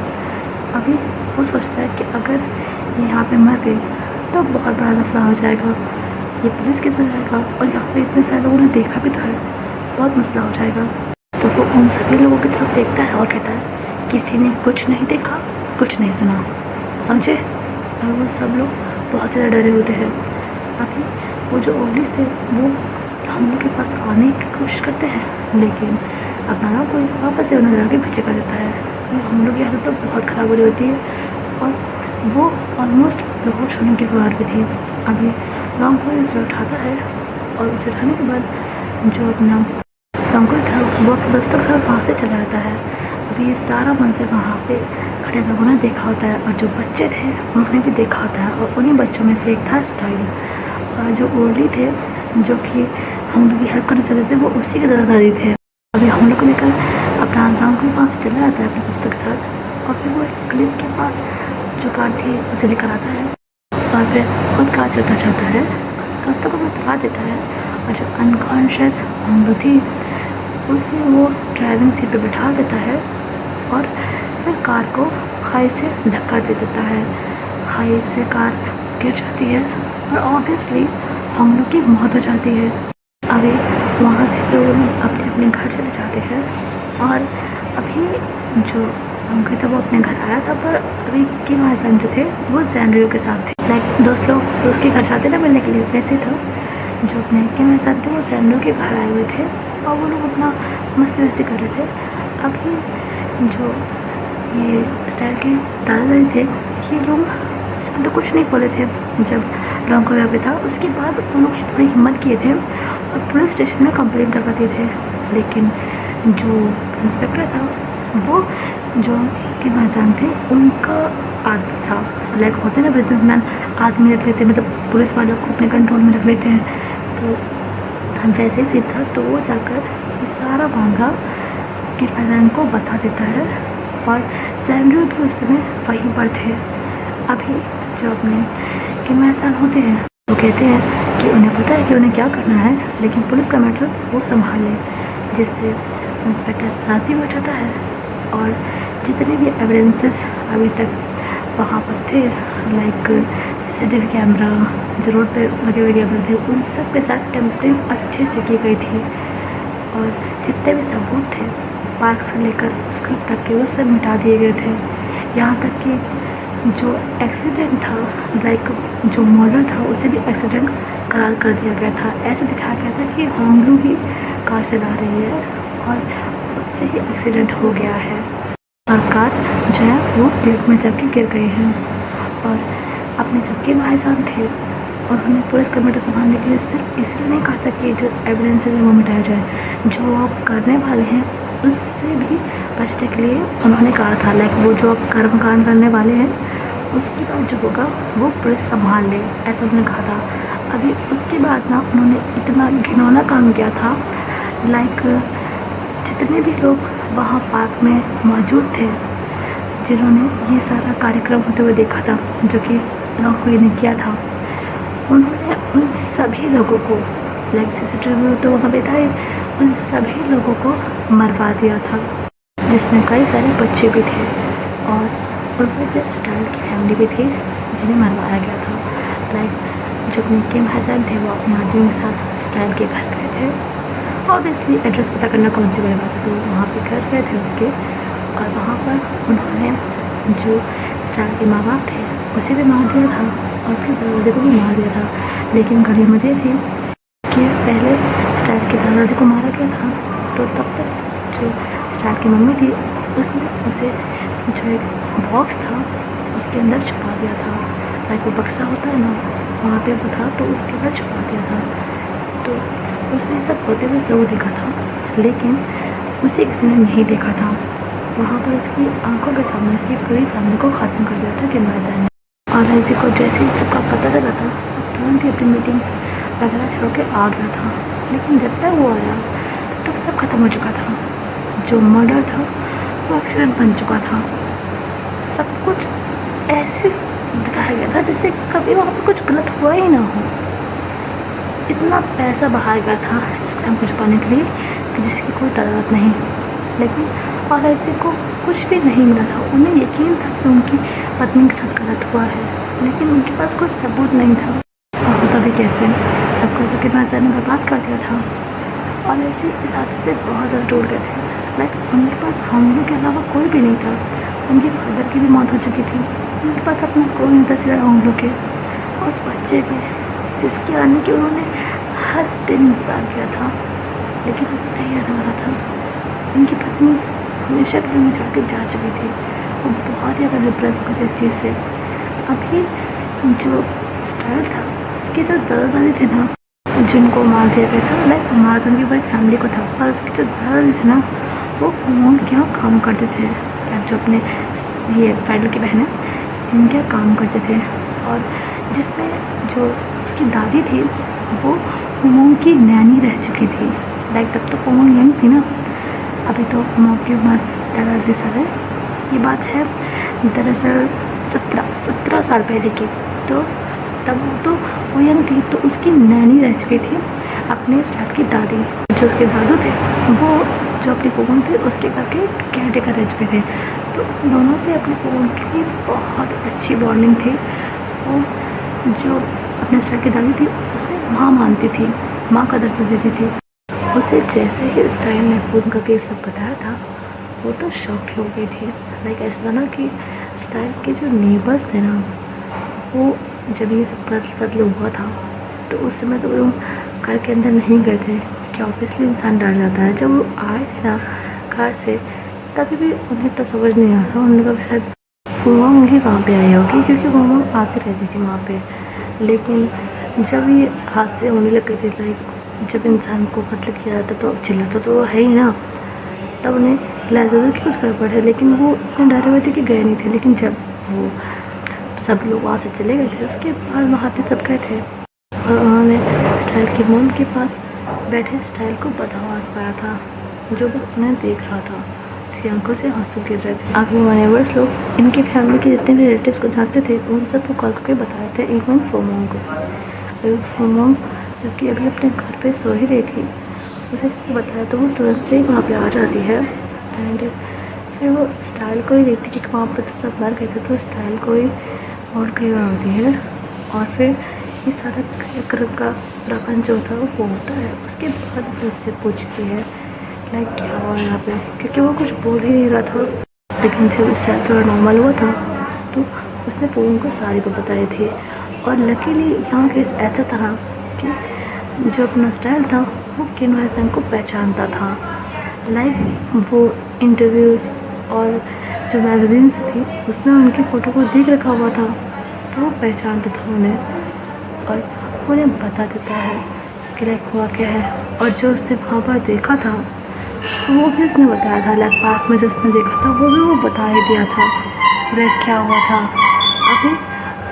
अभी वो सोचता है कि अगर ये यहाँ पे मर गई तो बहुत बड़ा मसला हो जाएगा, ये पुलिस केस हो जाएगा और यहाँ पे इतने सारे लोगों ने देखा भी तो है, बहुत मसला हो जाएगा। तो वो उन सभी लोगों की तरफ देखता है और कहता है किसी ने कुछ नहीं देखा, कुछ नहीं सुना, समझे। और वो सब लोग बहुत ज़्यादा डरे होते हैं। अभी वो जो ओवलीज थे वो हम लोग के पास आने की कोशिश करते हैं, लेकिन अपना ना कोई वापस से उन्हें लड़के पीछे कर देता है। हम लोग की हालत तो बहुत ख़राब हो रही होती है और वो ऑलमोस्ट बेहोश होने के कगार पे थी। अभी लॉन्ग कोई उसे उठाता है और उसे उठाने के बाद जो अपना लॉन्ग कोई था वो अपने दोस्तों के साथ वहाँ से चला जाता है। अभी ये सारा मंजर वहाँ पे खड़े लोगों ने देखा होता है और जो बच्चे थे उन्होंने भी देखा होता है और उन्हीं बच्चों में से एक था स्टाइल। और जो ओरली थे जो कि हम लोग की हेल्प करना चाहते थे वो उसी के दादादादी थे। अभी हम लोग को लेकर अपना लॉन्ग कोई वहाँ से चला जाता है अपने दोस्तों के साथ और फिर वो एक क्लिफ के पास जो कार थी उसे लेकर आता है और फिर खुद कार चलता चाहता है, दोस्तों को बता देता है और जो अनकॉन्शियस हम थी उसे वो ड्राइविंग सीट पे बिठा देता है और फिर कार को खाई से धक्का दे देता है। खाई से कार गिर जाती है और ऑब्वियसली हम लोग की मौत हो जाती है। अभी वहाँ से लोग अपने अपने घर चले जाते हैं और अभी जो अंकल था वो अपने घर आया था, पर अभी किम हसन जो थे वो सैंड्रियो के साथ थे। लाइक दोस्त लोग दोस्त के घर जाते ना मिलने के लिए, वैसे था जो अपने किम हसन थे वो सैंड्रियो के घर आए हुए थे और वो लोग अपना मस्ती कर रहे थे। अभी जो ये स्टाइल के दादाजी थे ये लोग इसमें तो कुछ नहीं बोले थे जब लॉन्ग को यहाँ पे था। उसके बाद उन लोग थोड़ी हिम्मत किए थे और पुलिस स्टेशन में कंप्लेंट करवा दिए थे, लेकिन जो इंस्पेक्टर था वो जो के पहचान थे उनका आदमी था। लाइक होते ना बिजनेसमैन आदमी रख लेते हैं, मतलब पुलिस वालों को अपने कंट्रोल में रख लेते हैं, तो हम वैसे ही था। तो वो जाकर ये सारा मामला के पहचान को बता देता है और सैंड्रो भी उस समय वहीं पर थे। अभी जो अपने के पहचान होते हैं वो कहते हैं कि उन्हें पता है कि उन्हें क्या करना है, लेकिन पुलिस का मैटर वो संभाल ले, जिससे इंस्पेक्टर राजी हो जाता है और जितने भी एविडेंसेस अभी तक वहाँ पर थे, लाइक सीसीटीवी कैमरा जो रोड पे लगे हुए कैमरे थे, उन सब के साथ टेम्परिंग अच्छे से की गई थी और जितने भी सबूत थे पार्क से लेकर उसके तक के वो सब मिटा दिए गए थे। यहाँ तक कि जो एक्सीडेंट था, लाइक जो मर्डर था, उसे भी एक्सीडेंट करार कर दिया गया था। ऐसे दिखाया गया था कि होंगलू ही कार चला रही है और उससे ही एक्सीडेंट हो गया है और कार जो है वो क्लिफ में जाके गिर गई है। और अपने जो के भाईजान थे और उन्होंने पुलिस का मैटर संभालने के लिए सिर्फ इसलिए नहीं कहा था कि जो एविडेंस है वो मिटाया जाए, जो आप करने वाले हैं उससे भी बचने के लिए उन्होंने कहा था। लाइक वो जो आप कर्मकांड करने वाले हैं उसके बाद जो होगा वो पुलिस संभाल ले, ऐसा उन्होंने कहा था। अभी उसके बाद ना उन्होंने इतना घिनौना काम किया था, लाइक जितने भी लोग वहाँ पार्क में मौजूद थे जिन्होंने ये सारा कार्यक्रम होते हुए देखा था जो कि लॉन्ग ने किया था, उन्होंने उन सभी लोगों को, लाइक सीसीटीवी तो वहाँ पे था ही, उन सभी लोगों को मरवा दिया था, जिसमें कई सारे बच्चे भी थे और उनमें से स्टाइल की फैमिली भी थी जिन्हें मरवाया गया था। लाइक जो अपने किम हसन थे वो अपने आदमी के साथ स्टाइल के घर गए थे। ऑब्वियसली एड्रेस पता करना कौन सी बड़ी बात है, तो वहाँ पे घर गए थे उसके और वहाँ पर उन्होंने जो स्टाइल के माँ बाप थे उसे भी मार दिया था और उसके दादाजी को भी मार दिया था। लेकिन गनीमत ये थी कि पहले स्टाइल के दादाजी को मारा गया था, तो तब तक जो स्टाइल की मम्मी थी उसने उसे जो एक बॉक्स था उसके अंदर छुपा दिया था। लाइक वो बक्सा होता है ना, वहाँ पे वो था तो उसके अंदर छुपा दिया था। तो उसने सब होते हुए ज़रूर देखा था, लेकिन उसे किसी ने नहीं देखा था। वहाँ पर उसकी आंखों के सामने उसकी पूरी फैमिली को ख़त्म कर दिया था कि मजा है। और ऐसे को जैसे ही सबका पता चला था तुरंत ही अपनी मीटिंग वगैरह छोड़ के आ गया था। लेकिन जब तक वो आया तब तक सब खत्म हो चुका था। जो मर्डर था वो एक्सीडेंट बन चुका था। सब कुछ ऐसे दिखाया गया था जैसे कभी वहाँ पर कुछ गलत हुआ ही ना हो। इतना पैसा बहाया गया था इस क्राइम को छुपाने के लिए कि जिसकी कोई तादाद नहीं। लेकिन और ऐसे को कुछ भी नहीं मिला था। उन्हें यकीन था कि उनकी पत्नी के साथ गलत हुआ है, लेकिन उनके पास कोई सबूत नहीं था। और तभी कैसे सब कुछ तो किरण ने बर्बाद कर दिया था। और ऐसे इस हादसे से बहुत ज़्यादा टूट गए थे। लाइक उनके पास हम लोग के अलावा कोई भी नहीं था। उनके फादर की भी मौत हो चुकी थी। उनके पास अपना कोई नहीं था सिवाय हम लोग के, उस बच्चे के जिसके आने के उन्होंने हर दिन इंतज़ार किया था, लेकिन उनको नहीं आने वाला था। उनकी पत्नी हमेशा घर में छोड़ के जा चुकी थी। वो बहुत ज़्यादा डिप्रेस हो गई थी इस चीज़ से। अभी जो स्टाइल था, उसके जो दादा दादी थे ना, जिनको मार दिया गया था, लाइक मार तो उनकी पूरी फैमिली को था, पर उसके जो दादा दादी थे ना, वो फोन क्या काम करते थे। लाइक जो अपने ये पैडल की बहन है, इनके काम करते थे। और जिसमें जो उसकी दादी थी, वो उमंग की नैनी रह चुकी थी। लाइक तब तक उमंग यंग थी ना, अभी तो उमंग की उम्र 13 साल है। ये बात है दरअसल 17 साल पहले की। तो तब तो वो यंग थी, तो उसकी नैनी रह चुकी थी अपने स्टार्ट की दादी। जो उसके दादू थे, वो जो अपनी पोगन थे उसके घर के केयर टेकर रह चुके थे। तो दोनों से अपनी पोगन की बहुत अच्छी बॉन्डिंग थी। वो जो अपने स्टार्ट की दादी थी, उसे माँ मानती थी, माँ का दर्जा देती थी। उसे जैसे ही स्टाइल ने फोन का केस सब बताया था, वो तो शॉक्ड हो गई थी। लाइक ऐसा था ना कि स्टाइल के जो नेबर्स थे ना, वो जब ये सब कत्ल हुआ था, तो उस समय तो वो घर के अंदर नहीं गए थे, कि ऑब्वियसली इंसान डर जाता है। जब वो आए थे ना कार से, तभी भी उन्हें तो समझ नहीं आया था। उन्होंने कहा शायद उमंग ही वहाँ पे आई होगी, क्योंकि उमंग आती रहती थी वहाँ पे। लेकिन जब ये हादसे होने लगे थे, लाइक जब इंसान को कत्ल किया जाता तो चिल्लाता तो है ही ना, तब उन्हें लगा कि कुछ गड़बड़ है। लेकिन वो इतने डरे हुए थे कि गए नहीं थे। लेकिन जब वो सब लोग वहाँ से चले गए थे, उसके बाद वहाँ पे सब गए थे, और उन्होंने स्टाइल की मोम के पास बैठे स्टाइल को बदहवास पाया था, जो वो उन्हें देख रहा था। उसकी आंखों से आंसू गिर रहे थे। आगे नेबर्स लोग इनकी फैमिली के जितने भी रिलेटिव्स को जानते थे, उन सबको कॉल करके बताए थे, इवन फोमोंग को। फोमोंग जबकि अभी अपने घर पे सो ही रही थी, उसे जब बताया तो वो तुरंत से ही वहाँ पे आ जाती है। एंड फिर वो स्टाइल को ही देखती कि वहाँ पर तो सब मर गए थे, तो स्टाइल को ही और कहीं होती है। और फिर ये सारा क्रम का प्रपंच जो था वो होता है। उसके बाद वो उससे पूछती है लाइक क्या हुआ यहाँ पे, क्योंकि वो कुछ बोल ही नहीं रहा था। लेकिन जब स्टाइल थोड़ा नॉर्मल हुआ था, तो उसने फ़ोन को सारी को बताई थी। और लकीली यहाँ केस ऐसा था कि जो अपना स्टाइल था, वो किन वैसन को पहचानता था। लाइक वो इंटरव्यूज़ और जो मैगज़ीन्स थी, उसमें उनकी फ़ोटो को देख रखा हुआ था, तो वो पहचानता था उन्हें और उन्हें बता देता है कि लाइक हुआ क्या है। और जो उसने वहाँ पर देखा था, वो भी उसने बताया था। लाइक पार्क में जो उसने देखा था, वो भी वो बता ही दिया था कि लाइक क्या हुआ था। अभी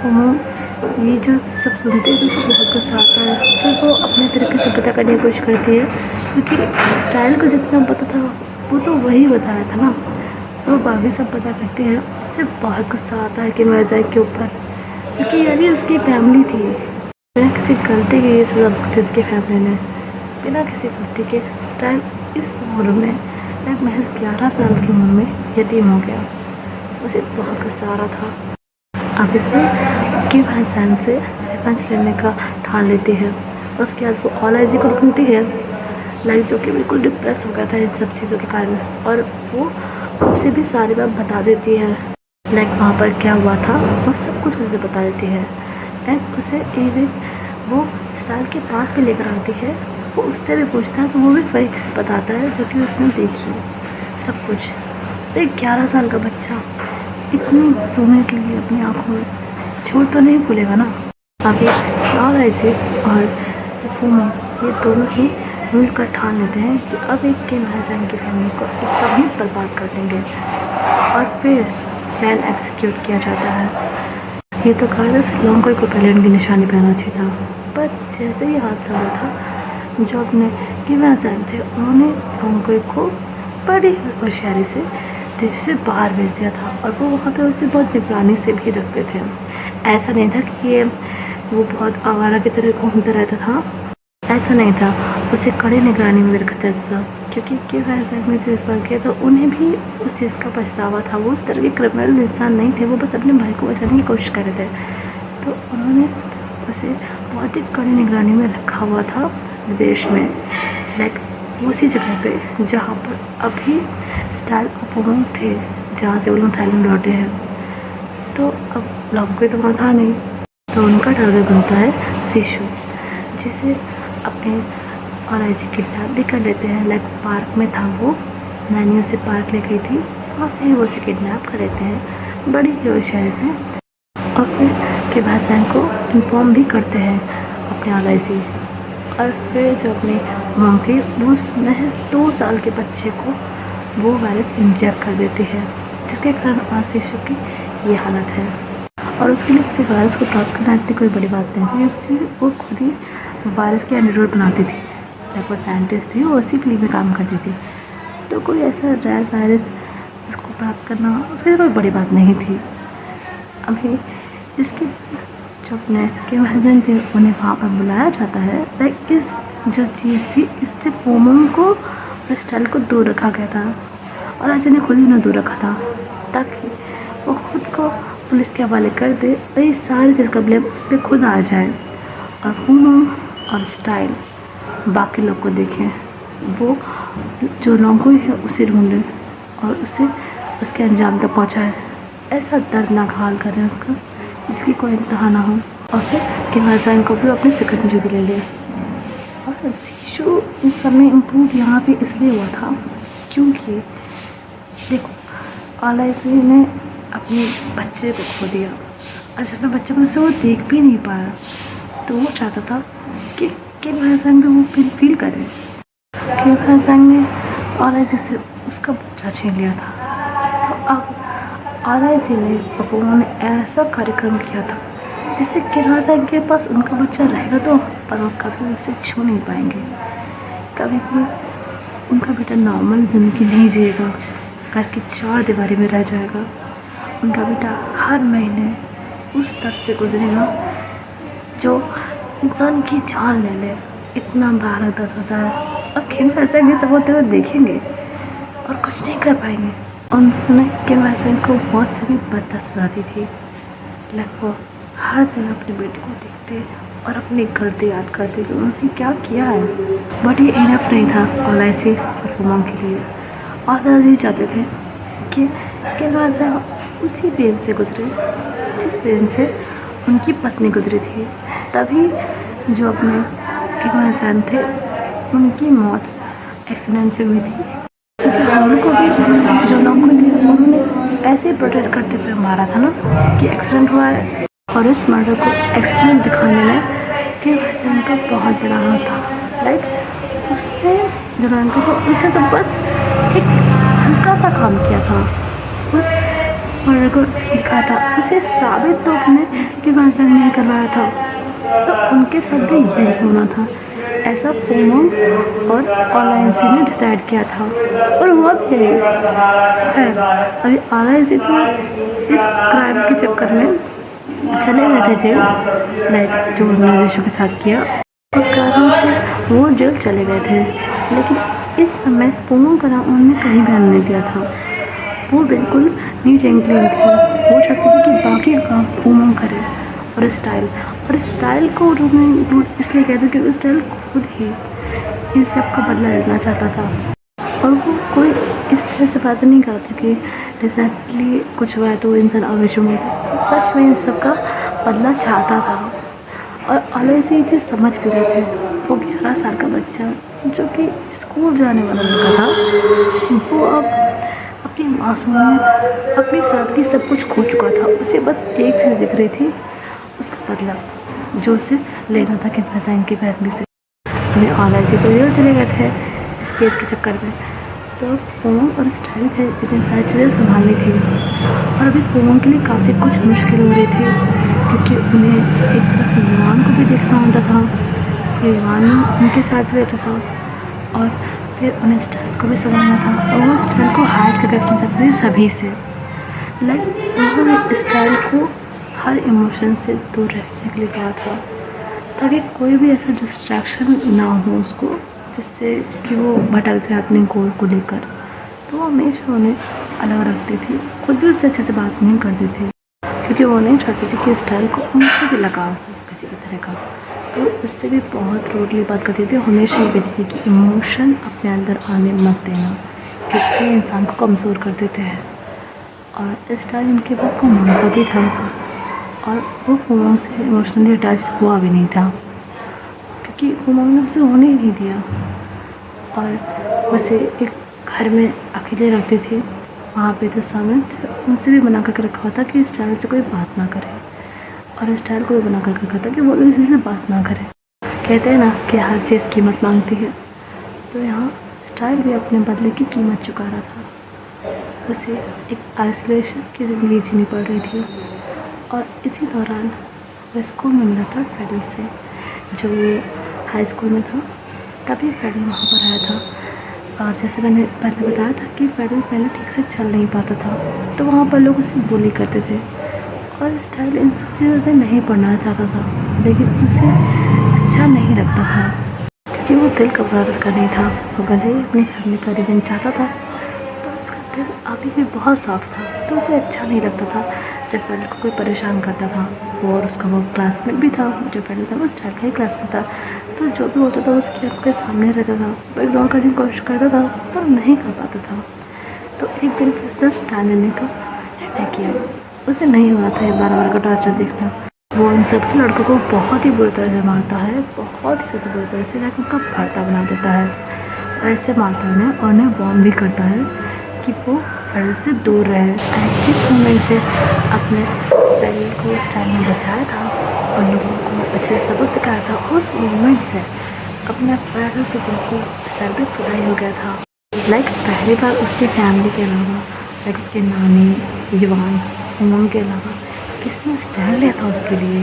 वो ये जो सब सुनते हैं, तो उसको बहुत गुस्सा आता है। फिर वो अपने तरीके से पता करने की कोशिश करती है, क्योंकि स्टाइल को जितना पता था, वो तो वही बताया था ना। वो बाकी सब पता करती है। उसे बहुत गुस्सा आता है कि नौज़ाई के ऊपर, क्योंकि यार ये उसकी फैमिली थी। बिना किसी गलती के ये सब कुछ उसकी फैमिली ने, बिना किसी गलती के स्टाइल इस उम्र में, लाइक महज 11 साल की उम्र में यतीम हो गया। उसे बहुत गुस्सा आ रहा था। अभी फिर की भाईजान से रिवेंज लेने का ठान लेती है। उसके बाद वो ऑलाइजी को ढूंढती है, लाइक जो कि बिल्कुल डिप्रेस हो गया था इन सब चीज़ों के कारण, और वो उसे भी सारी बात बता देती है। लाइक वहाँ पर क्या हुआ था, वो सब कुछ उसे बता देती है। एंड उसे इवन वो स्टाइल के पास भी लेकर आती है। वो उससे भी पूछता है, तो वो भी वही बताता है जो कि उसने देखी सब कुछ। एक 11 साल का बच्चा इतनी सोने के लिए अपनी आँखों में झूठ तो नहीं भूलेगा ना। आगे और ऐसे और फोमो, ये दोनों ही मिलकर ठान लेते हैं कि अब एक के भाईजान की फैमिली को एकदम ही बर्बाद कर देंगे। और फिर प्लान एग्जीक्यूट किया जाता है। ये तो कायदा से लॉन्गोई को पहले उनकी निशानी पहना चाहिए था, पर जैसे ही हादसा हुआ था, जो अपने के भाईजान थे, उन्होंने लॉन्गोई को बड़ी होशियारी से देश से बाहर भेज दिया था। और वो वहाँ पे उसे बहुत निगरानी से भी रखते थे। ऐसा नहीं था कि ये वो बहुत आवारा की तरह घूमता रहता था, ऐसा नहीं था। उसे कड़ी निगरानी में रखा जाता था, क्योंकि के भाईजान ने जो इस बार किया था, उन्हें भी उस चीज़ का पछतावा था। वो उस तरह के क्रिमिनल इंसान नहीं थे, वो बस अपने भाई को बचाने की कोशिश कर रहे थे। तो उन्होंने उसे बहुत ही कड़ी निगरानी में रखा हुआ था विदेश में, लाइक उसी जगह पे जहाँ पर अभी स्टाइल परफॉर्मर थे, जहाँ से वो लोग थाईलैंड लौटे हैं। तो अब लोगों को तो वहाँ था नहीं, तो उनका टारगेट बनता है शिशु, जिसे अपने और ऐसे किडनैप भी कर लेते हैं। लाइक पार्क में था वो, नैनी उसे पार्क ले गई थी, वहाँ से ही वो उसे किडनैप कर लेते हैं बड़ी ही होशियारी से, और फिर केभासन को इन्फॉर्म भी करते हैं अपने आलाइजी। और फिर जो अपने मॉम थी वो उसमें 2 साल के बच्चे को वो वायरस इंजेक्ट कर देती है, जिसके कारण आज शिशु की ये हालत है। और उसके लिए किसी वायरस को प्राप्त करना इतनी कोई बड़ी बात नहीं थी, क्योंकि वो खुद ही वायरस के एंटीडोट बनाती थी। लाइक वो साइंटिस्ट थी, वो उसी फील्ड में काम करती थी, तो कोई ऐसा रेयर वायरस उसको प्राप्त करना उसके लिए कोई बड़ी बात नहीं थी। अभी इसके जो अपने के हस्बैंड थे उन्हें वहाँ पर बुलाया जाता है। लाइक इस जो चीज़ थी इससे फोमोन को और स्टाइल को दूर रखा गया था, और ऐसे ने खुद ही उन्हें दूर रखा था ताकि वो खुद को पुलिस के हवाले कर दे और ये सारी चीज़ का ब्लेम उस पर खुद आ जाए, और फोमोन और स्टाइल बाकी लोग को देखें, वो जो नौकरी है उसे ढूंढें और उसे उसके अंजाम तक पहुँचाए। ऐसा दर्दनाक हाल करें उसका जिसकी कोई इंतहा ना हो, और फिर केभासन को भी अपने सिकंजे भी ले ले। और शिशु इन सब में इम्प्रूव यहाँ पे इसलिए हुआ था क्योंकि देखो आलाइजी ने अपने बच्चे को खो दिया, और जब अपने बच्चे को से वो देख भी नहीं पाया, तो वो चाहता था कि केभासन भी वो फील करे। केभासन ने आलाइजी से उसका बच्चा छीन लिया था, तो अब आलाइजी ने उन्होंने ऐसा कार्यक्रम किया था जिससे केभासन के पास उनका बच्चा रहेगा तो, पर वो कभी उसे छू नहीं पाएंगे, कभी भी उनका बेटा नॉर्मल ज़िंदगी नहीं जिएगा, घर की 4 दीवारी में रह जाएगा। उनका बेटा हर महीने उस दर्द से गुजरेगा जो इंसान की जान ले ले, इतना भयानक दर्द होता है। और केभासन ये सब होते हुए देखेंगे और कुछ नहीं कर पाएंगे। उन्होंने केभासन को बहुत सारी बदसुदा दी थी, लाइक वो हर दिन अपने बेटे को देखते और अपनी गलती याद करते कि उन्होंने क्या किया है, बट ये इनफ नहीं था आलाइजी परफॉर्म के लिए। आलाइजी चाहते थे कि केभासन उसी पेन से गुजरे जिस पेन से उनकी पत्नी गुजरी थी, तभी जो अपने केभासन थे उनकी मौत एक्सीडेंट से हुई थी। उनको भी जो लोग थे उन्होंने ऐसे प्रोटेक्ट करते हुए मारा था ना कि एक्सीडेंट हुआ है, और इस मर्डर को एक्सीडेंट दिखाने में केभासन का बहुत बड़ा हाथ था। लाइक उसने जो लड़के को उसने तो बस एक हल्का सा काम किया था, उस मर्डर को दिखाया था, उसे साबित तो उसने केभासन ने करवाया था, तो उनके साथ भी यही होना था। ऐसा फोमोन और आलाइजी ने डिसाइड किया था, और वो भी यही है। अभी आलाइजी तो इस क्राइम के चक्कर में चले गए थे जेल, लाइक जो उन्होंने शिशु के साथ किया उस कारण से वो जेल चले गए थे। लेकिन इस समय फोमोन का नाम उन्होंने कहीं भी नहीं दिया था, वो बिल्कुल नीट एंड क्लीन थे। वो चाहते थे कि बाकी का काम फोमोन करे, और स्टाइल को उन्होंने इसलिए कहते कि स्टाइल खुद ही इन सब का बदला लेना चाहता था, और वो कोई इस तरह से बात नहीं करते कि रिसेंटली कुछ हुआ है तो इंसान आवेश में सच में इन सब का बदला चाहता था। और आलाइजी ये चीज़ समझ भी रहे थे। वो 11 साल का बच्चा जो कि स्कूल जाने वाला लड़का था, वो अब अपनी मासूमियत अपनी सादगी सब कुछ खो चुका था। उसे बस एक चीज़ दिख रही थी, उसका बदला जो उसे लेना था केभासन की फैमिली से। अभी आलाइजी को जेल चले गए थे इस केस के चक्कर में, तो फोमोन और स्टाइल थे जिन्हें सारी चीज़ें संभालनी थी। और अभी फोमोन के लिए काफ़ी कुछ मुश्किल हो रही थी, क्योंकि उन्हें एक तरफ युवान को भी देखना होता था, युवान उनके साथ रहता था, और फिर उन्हें स्टाइल को भी संभालना था, और वो स्टाइल को हाइड करके रखना चाहते थे सभी से। लाइक उन्होंने स्टाइल को हर इमोशन से दूर रखने के लिए कहा था, ताकि कोई भी ऐसा डिस्ट्रैक्शन ना हो उसको, जिससे कि वो भटक जाए अपने गोल को लेकर। तो वो हमेशा उन्हें अलग रखती थी, खुद भी उससे अच्छे से बात नहीं करती थी, क्योंकि वो नहीं चाहती थी कि स्टाइल को उनसे भी लगाव हो किसी भी तरह का। तो उससे भी बहुत रूडली बात करती थी, हमेशा ये कहती थी कि इमोशन अपने अंदर आने मत देना, क्योंकि इंसान को कमज़ोर कर देते हैं। और इस टाइम उनके बाप को मानता भी था और वो फूमोंग से इमोशनली अटैच हुआ भी नहीं था, क्योंकि फूमोंग ने उसे होने ही नहीं दिया और उसे एक घर में अकेले रखते थे। वहाँ पे तो सामने उनसे भी मना करके रखा था कि स्टाइल से कोई बात ना करे, और स्टाइल को भी मना करके रखा था कि वो भी किसी से बात ना करे। कहते हैं ना कि हर चीज़ कीमत मांगती है, तो यहाँ स्टाइल भी अपने बदले की कीमत चुका रहा था। उसे एक आइसोलेशन की ज़िंदगी जीनी पड़ रही थी और इसी दौरान वह स्कूल में मिला था फेडल से। जब वो हाई स्कूल में था तभी फेडल वहाँ पर आया था, और जैसे मैंने पहले बताया था कि फेडल पहले ठीक से चल नहीं पाता था, तो वहाँ पर लोग उसे बुली करते थे और स्टाइल इन सब चीज़ों से नहीं पढ़ना चाहता था, लेकिन उसे अच्छा नहीं लगता था क्योंकि वो दिल घबराहट का नहीं था। वो भले ही अपनी फैमिली का रीजन चाहता था, तो उसका दिल अभी भी बहुत सॉफ्ट था, तो उसे अच्छा नहीं लगता था जब फेडल को कोई परेशान करता था। और उसका वो क्लासमेट भी था, जो फेडल था वो स्टाइल का ही क्लासमेट था, तो जो भी होता था उसकी आँख के सामने रहता था, वो इग्नोर करने की कोशिश करता था पर नहीं कर पाता था। तो एक दिन फिर स्टाइल लेने का निर्णय किया। उसे नहीं हो रहा था ये बार-बार का टॉर्चर देखना। वो इन सभी लड़कों को बहुत ही बुरी तरह से मारता है, बहुत ही ज़्यादा बुरी तरह से, लाइक उनका भर्ता बना देता है। ऐसे मारता है उन्हें और उन्हें वार्न भी करता है कि वो फेडल से दूर रहे। जिस मोमेंट से अपने फेडल को स्टाइल ने बचाया था और लोगों को अच्छे से सबक सिखाया था, उस मोमेंट से अपने फेडल के दिल को स्टाइल पे फिदा हो गया था। लाइक पहली बार उसकी फैमिली के अलावा, लाइक उसके नानी, युवान, उमंग के अलावा किसने स्टैंड लिया था उसके लिए,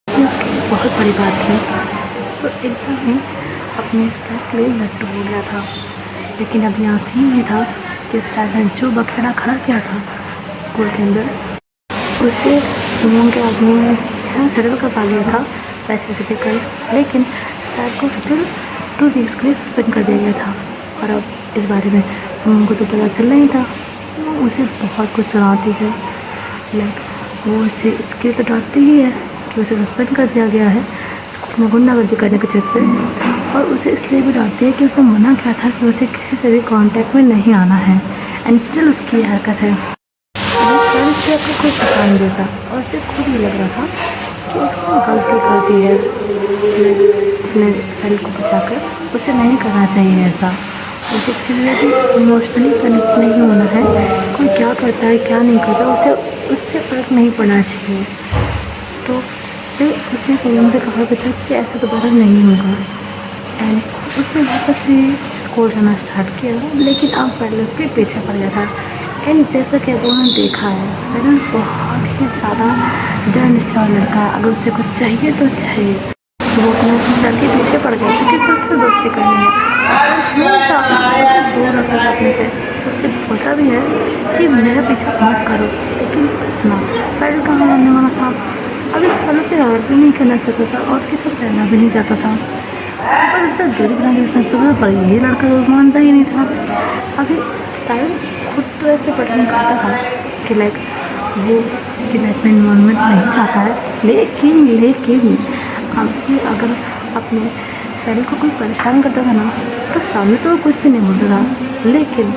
ये उसके लिए बहुत बड़ी बात थी। तो एकदम ही अपने स्टाइल के लिए लट्टू हो गया था। लेकिन अब यहाँ सीन ये था कि स्टाइल ने जो बखेड़ा खड़ा किया था स्कूल के अंदर, उसे उमंग के आदमी ने यहाँ सेटल करवा लिया था पैसे से देकर, लेकिन स्टाइल को स्टिल 2 वीक्स के लिए सस्पेंड कर दिया गया था। और अब इस बारे में उमंग को तो पता चल नहीं था। वो उसे बहुत कुछ सुनाती है, लाइक वो उसे इसके तो डांटती ही है कि उसे सस्पेंड कर दिया गया है स्कूल में गुंडागर्दी करने के चक्कर में, और उसे इसलिए भी डांटती है कि उसने मना किया था कि उसे किसी से भी कांटेक्ट में नहीं आना है, एंड स्टिल उसकी हरकत है। स्टाइल से अपने कोई पता नहीं देता और उसे खुद ही लग रहा था कि उसने गलती कर दी है, उसने स्टाइल को बचाकर उसे नहीं करना चाहिए ऐसा। उसे किसी से भी इमोशनली कनेक्ट नहीं होना है, कोई क्या करता है क्या नहीं करता उसे उससे फ़र्क नहीं पड़ना चाहिए। तो फिर उसने फूमोंग से कहा था कि ऐसा दोबारा नहीं होगा, एंड उसने वापस से स्कूल जाना स्टार्ट किया, लेकिन अब फेडल उसके पीछे पड़ गया था। एंड जैसा कि अब उन्होंने देखा है, फेडल बहुत ही ज़्यादा दृढ़ निश्चय वाला लड़का है, अगर उसे कुछ चाहिए तो चाहिए। वो अपने स्टाइल के पीछे पड़ गया था कि उससे दोस्ती करनी है, हमेशा उसे दूर रखा था अपने से। उससे बोलता भी है कि मेरा पीछा मत करो, लेकिन ना, फेडल कहाँ मानने वाला था। अभी सालों से और भी नहीं करना चाहता था और उसके साथ रहना भी नहीं चाहता था, पर उससे दूरी बनाने की सोचता था, पर ये लड़का तो मानता ही नहीं था। अभी स्टाइल खुद तो ऐसे पढ़ने करता था कि लाइक वो इसकी लाइफ में इन्वॉल्वमेंट नहीं चाहता है, लेकिन अभी अगर अपने फेडल को कोई परेशान करता था ना, तो सामने तो वो कुछ भी नहीं बोलता था, लेकिन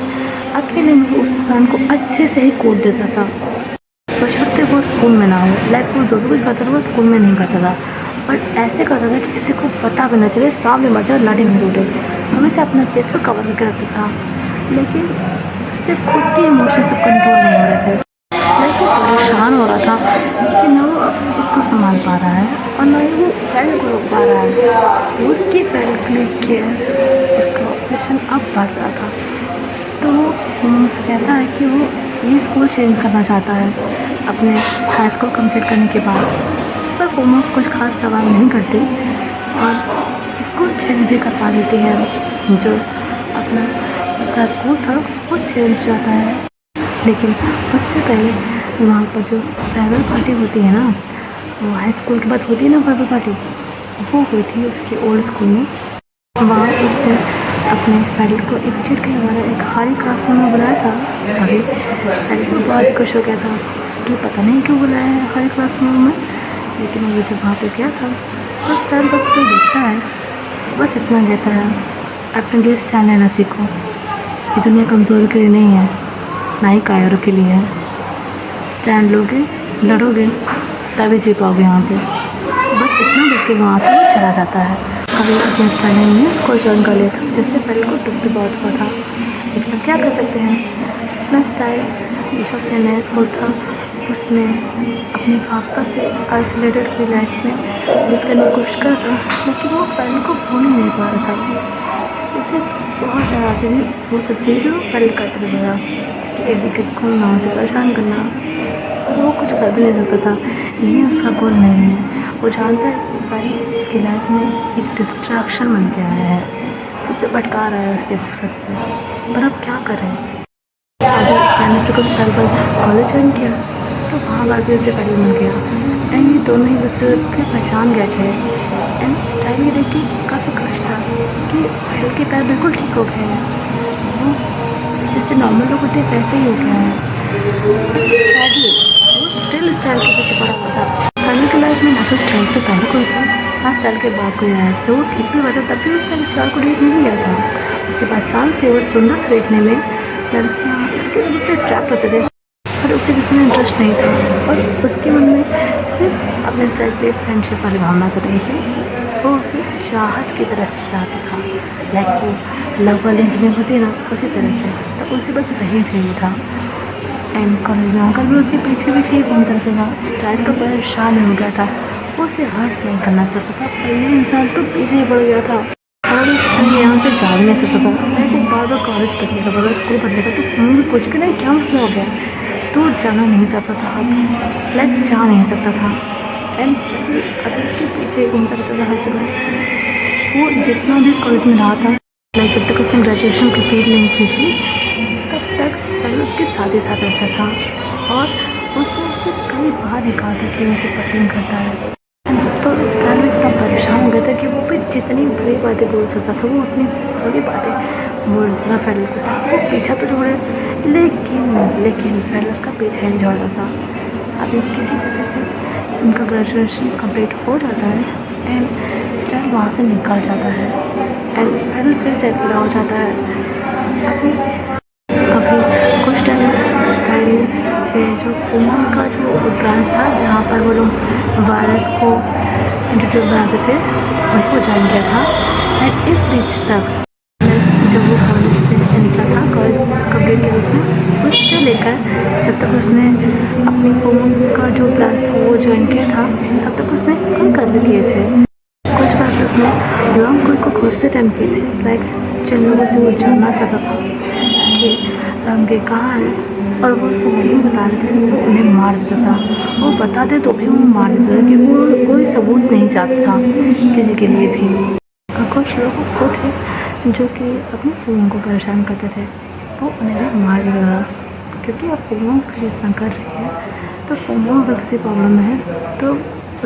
अकेले में वो उस इंसान को अच्छे से ही कोड देता था, बशर्ते वो स्कूल में ना हो। लाइक वो जो भी कुछ करता था वो स्कूल में नहीं करता था, बट ऐसे करता था कि किसी को पता भी ना चले, सामने मर जाए, लाठी में टूटे। हमेशा अपना फेस को कवर करके रखता था, लेकिन उससे खुद के इमोशन पर कंट्रोल नहीं हो रहे थे। लाइक वो परेशान हो रहा था कि ना वो अपने खुद को संभाल पा रहा है और ना ही वो फेडल को रोक पा रहा है। उसकी फेडल के लिए केयर, उसका ऑब्सेशन अब बढ़ रहा था। तो वो मुझसे कहता है कि वो ये स्कूल चेंज करना चाहता है अपने हाई स्कूल कंप्लीट करने के बाद, पर फूमोंग कुछ खास सवाल नहीं करती और स्कूल चेंज भी करवा देती है। जो अपना उसका स्कूल था वो चेंज हो जाता है, लेकिन उससे पहले वहाँ पर जो फेयरवेल पार्टी होती है ना, वो हाई स्कूल के बाद होती है ना फेयरवेल पार्टी, वो हुई थी उसके ओल्ड स्कूल में। वहाँ उसने अपने फेडल को एक चिट के द्वारा एक खाली क्लासरूम में बुलाया था। अभी फेडल को बहुत खुश हो गया था कि पता नहीं क्यों बुलाया है हमारे क्लासरूम में, लेकिन वो जब वहाँ पे गया था तो स्टाइल बस को देखता है, बस इतना कहता है, अपने लिए स्टैंड लेना सीखो, ये दुनिया कमज़ोर के लिए नहीं है, ना ही कायरों के लिए है। स्टैंड लोगे, लड़ोगे, तभी जी पाओगे यहाँ पे। बस इतना देख के वहाँ से वो चला जाता है। अभी अपने स्टैंड में उसको ज्वाइन कर लिया था, जिससे पहले को दुख भी बहुत हुआ था, लेकिन अब क्या कर सकते हैं। अपना स्टाइल जो अपने नया स्कूल था उसमें अपने पापा से आइसोलेटेड की लाइफ में लिस्ट करने की कोशिश कर था, लेकिन वो पहले को भूल ही नहीं पा रहा था। उसे बहुत ज़्यादा चीज़ें वो सब चीज़ें जो पहले करते रहेगा, एडवोकेट को नाम से परेशान करना, वो कुछ कर भी नहीं सकता था। ये उसका गोल नहीं है। वो जानता है कि पहले उसकी लाइफ में एक डिस्ट्रैक्शन बन के आया है, तो उसे भटका रहा है उसके मकसद पे। पर अब क्या करें। अगर स्टैंड कुछ साल बाद कॉलेज ज्वाइन किया तो वहाँ बार भी उससे पहले मिल गया, एंड ये दोनों ही दूसरे के पहचान गए थे। एंड स्टाइल ये देख के काफ़ी खुश था कि पहले के पैर बिल्कुल ठीक हो गए हैं, वो जैसे नॉर्मल लोग होते हैं वैसे ही हो गया है। सैडली वो स्टिल स्टाइल के पीछे पड़ा हुआ था। पहले की लाइफ में ना तो स्टाइल से पहले कोई था, ना स्टाइल के बाद कोई आया, तो वो ठीक भी बता तब भी उसने स्टाइल को डेट नहीं किया था। उसके पास चांस थे, वो सुंदर था देखने में, लड़कियाँ लड़के उससे अट्रैक्ट होते थे, पर उसे किसी में इंटरेस्ट नहीं था, और उसके मन में सिर्फ अपने स्टाइल के फ्रेंडशिप वाली भावना कर रही थी। वो उसे चाहत की तरह से चाहता था, लाइक वो लव वाली इंजीनियर होती है ना, उसी तरह से, तो उसे बस वही चाहिए था। एंड कॉलेज में आकर भी उसके पीछे पीछे ही घूमता रहता था। स्टाइल का परेशान हो गया था, वो उसे हर्ट नहीं करना चाहता था, पर ये इंसान तो पीछे ही पड़ गया था, और इस टाइम यहाँ से जा भी नहीं सकता था। लाइक वो बार बार कॉलेज बदलेगा, बार बार स्कूल बदलेगा, तो मुझे पूछ के नहीं क्या मसला हो गया, तो जाना नहीं चाहता था, अब लाइक जा नहीं सकता था। एंड अभी उसके पीछे घूमता रहता था हर जगह। वो जितना भी इस कॉलेज में रहा था, लाइक जब तक उसने ग्रेजुएशन कंप्लीट नहीं की थी तब तक पहले उसके साथ ही साथ रहता था, और उसने उसे कई बार ही कहा था कि उसे पसंद करता है। तो स्टाइल में इतना परेशान हो गया था कि वो भी जितनी बुरी बातें बोल सकता था वो उतनी बुरी बातें बोलना फैल लेता था। वो पीछा तो छोड़े, लेकिन पहले उसका पीछा ही छोड़ा था। अभी किसी तरह से उनका ग्रेजुएशन कंप्लीट हो जाता है, एंड स्टाइल वहाँ से निकल जाता है, एंड पहले फिर सेटल हो जाता है। अभी कुछ टाइम स्टाइल के जो उमंग का जो ब्रांच था जहाँ पर वो लोग वायरस को इंट्रोड्यूस बनाते थे, वही को ज्वाइन किया था। एंड इस बीच तक जब वो कॉलेज से निकला था, कॉलेज कंप्लीट किया उसने, उससे लेकर जब तक उसने अपनी उमंग का जो ब्रांच था वो ज्वाइन किया था, तब तक उसने कई कदम किए थे। कुछ बात उसने लॉन्ग कोई को खोजते टाइम किए थे, लाइक जिन लोगों से वो जानना चाहता था कि रंगे कहाँ है, और वो उसे नहीं बता रहे थे, वो उन्हें मार देता था। वो बताते तो भी वो मार देता था कि वो कोई सबूत नहीं चाहता था किसी के लिए भी। और कुछ लोग वो थे जो कि अपनी फिल्मों को परेशान करते थे, वो उन्हें भी मार देता था, क्योंकि अब फिल्मों उसके लिए इतना कर रही है, तो फिल्मों अगर किसी प्रॉब्लम में है तो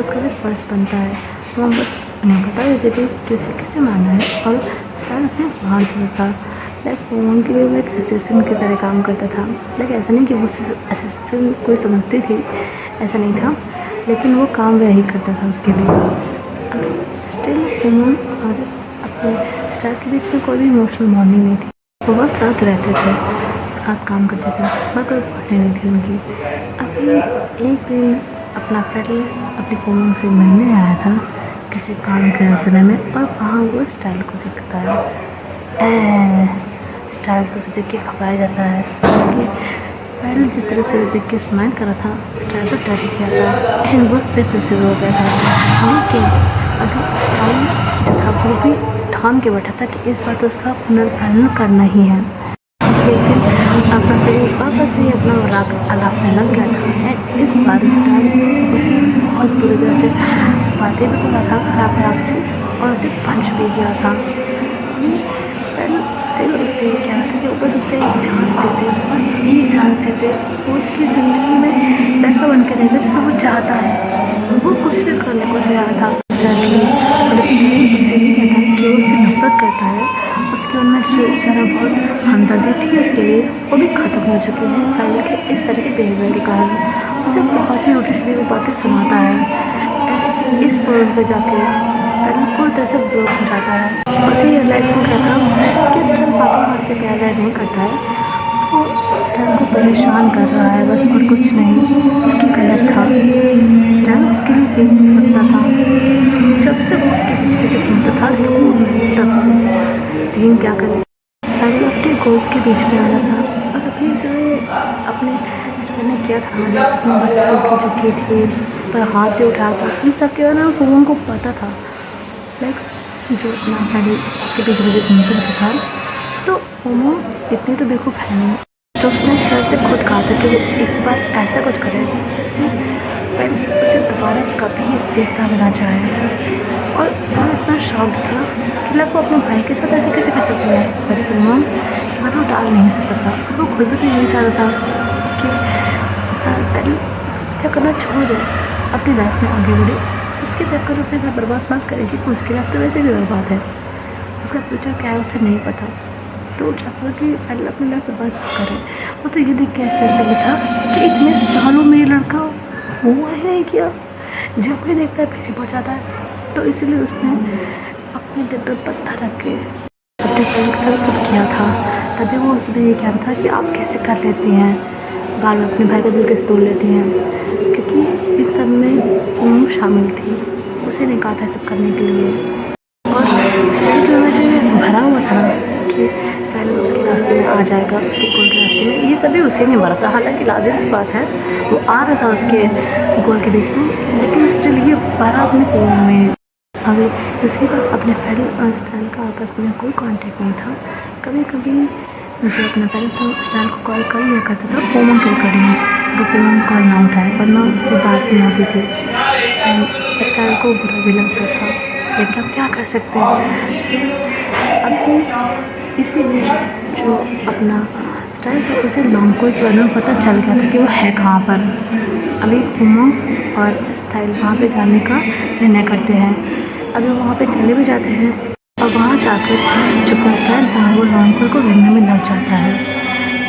उसका भी फ़र्ज बनता है वो बस उन्हें बता देते थे कि उसे किसे मारना है, और स्टाइल उसे मार देता था। लाइक फोन के लिए वो एक असिस्टेंट की तरह काम करता था। लाइक ऐसा नहीं कि वो असिस्टेंट कोई समझती थी, ऐसा नहीं था, लेकिन वो काम वही करता था उसके लिए। अभी स्टिल उमंग और अपने स्टाइल के बीच में कोई भी इमोशनल बॉन्डिंग नहीं थी, वो बस साथ रहते थे, साथ काम करते थे, पर कोई बातें नहीं थी उनकी। अभी एक दिन अपना फ्रेंड अपनी उमंग से मिलने आया था किसी काम के सिलसिले में, और वहाँ वो स्टाइल को देखता है। स्टाइल को देख के घबराया जाता है, क्योंकि पहले जिस तरह से देख के स्माइल करा था, स्टाइल तो डर किया था, एंड वो फिर से हो गया था। लेकिन अभी स्टाइल जो था वो भी ठान के बैठा था कि इस बार तो उसका पुनर्फलन करना ही है। लेकिन अपना फिर वापस ही अपना राग अलापने लग गया था, एंड इस बार स्टाइल उसे बहुत बुरी तरह से बातें भी बोला था अपने आप से, और उसे पंच भी दिया था। स्टिल उससे क्या था कि बस उसे एक चांस देते, बस एक चांस देते, वो उसकी ज़िंदगी में पैसा बन के रहेगा जैसे वो चाहता है, वो कुछ भी करने को तैयार था चाहिए। और इसलिए उससे ये कहता है कि वो उससे नफरत करता है, उसके मन में ज़रा बहुत हमदर्दी थी उसके लिए, वो भी ख़त्म हो चुकी है पहले के इस तरह के बिहेवियर के कारण। उसे बहुत ही उल्टी सीधी बातें सुनाता है। इस पॉइंट पे जाके पहले पूरी तरह से ब्लॉक हो जाता है। उसे रियलाइज़ हो गया था कि स्टाइल वाकई मुझसे प्यार नहीं करता है, वो स्टाइल को परेशान कर रहा है बस, और कुछ नहीं। कि गलत था, स्टाइल उसके लिए फीलिंग रखता था जब से वो उसके पीछे पीछे घूमता था स्कूल में, तब से। लेकिन क्या करें, पहले उसके गोल्स के बीच में आ रहा था, और अभी जो है अपने स्टाइल ने किया था, अपने बच्चों की जो की थी उस पर हाथ भी उठाया था, इन सब के बारे में लोगों को पता था। लाइक जो अपना पहले उसके पीछे पीछे घूमता रहता था, तो मोमो इतनी तो बेवकूफ़ है नहीं, तो उसने स्टाइल से खुद कहा था कि वो इस बार ऐसा कुछ करे कि पर उसे दोबारा कभी देखना भी ना चाहे। और स्टाइल इतना शॉक्ड था कि लग वो अपने भाई के साथ ऐसे कैसे कर सकती है, पर फिर वो मतलब डाल नहीं सकता था। वो खुद भी तो यही चाहता था कि पहले उसका पीछा करना छोड़ दे, अपनी लाइफ में आगे बढ़े, उसके चक्कर में अपने बर्बाद मत करेगी, उसके रास्ते वैसे भी बर्बाद है, उसका फ्यूचर क्या है उसे नहीं पता, तो चाहता कि पहले अपनी लाइफ बर्बाद करे। वो तो ये देख के ऐसा था कि इतने सालों में ये लड़का हुआ ही नहीं किया, जब कोई देखता है पीछे पहुँच जाता है। तो इसीलिए उसने अपने दिल पर पत्थर रख के अपने फ्रेंड के साथ सब किया था। तभी वो उसने ये कहा था कि आप कैसे कर लेती हैं, बार बार अपने भाई का दिल कैसे तोड़ लेती हैं, क्योंकि इस सब में वो शामिल थी, उसी ने कहा था सब करने के लिए। और स्टाइल की वजह भरा हुआ था कि पहले उसके रास्ते में आ जाएगा, उसके गोल के रास्ते में, ये सभी उसी ने भरा था। हालांकि लाजिम सी बात है वो आ रहा था उसके गोल के बीच में, लेकिन स्टिल ये भरा अपने फोन में। अभी इसके बाद अपने फ्रेंड और स्टाइल का आपस में कोई कांटेक्ट नहीं था। कभी कभी जो अपना फ्रेंड था स्टाइल को कॉल कर लिया करता था, फोन कॉल करेंगे, वो फोन कॉल ना उठाए, वरना उससे बात नहीं होती थी। स्टाइल को बुरा भी लगता था, लेकिन अब क्या कर सकते हैं। अभी इसीलिए जो अपना स्टाइल था उसे लॉन्ग के बारे में पता चल गया था कि वो है कहाँ पर। अभी उमंग और स्टाइल वहाँ पे जाने का निर्णय करते हैं। अभी वहाँ पे चले भी जाते हैं, और वहाँ जाकर जो अपना स्टाइल था वो लॉन्ग को ढूंढने में लग जाता है,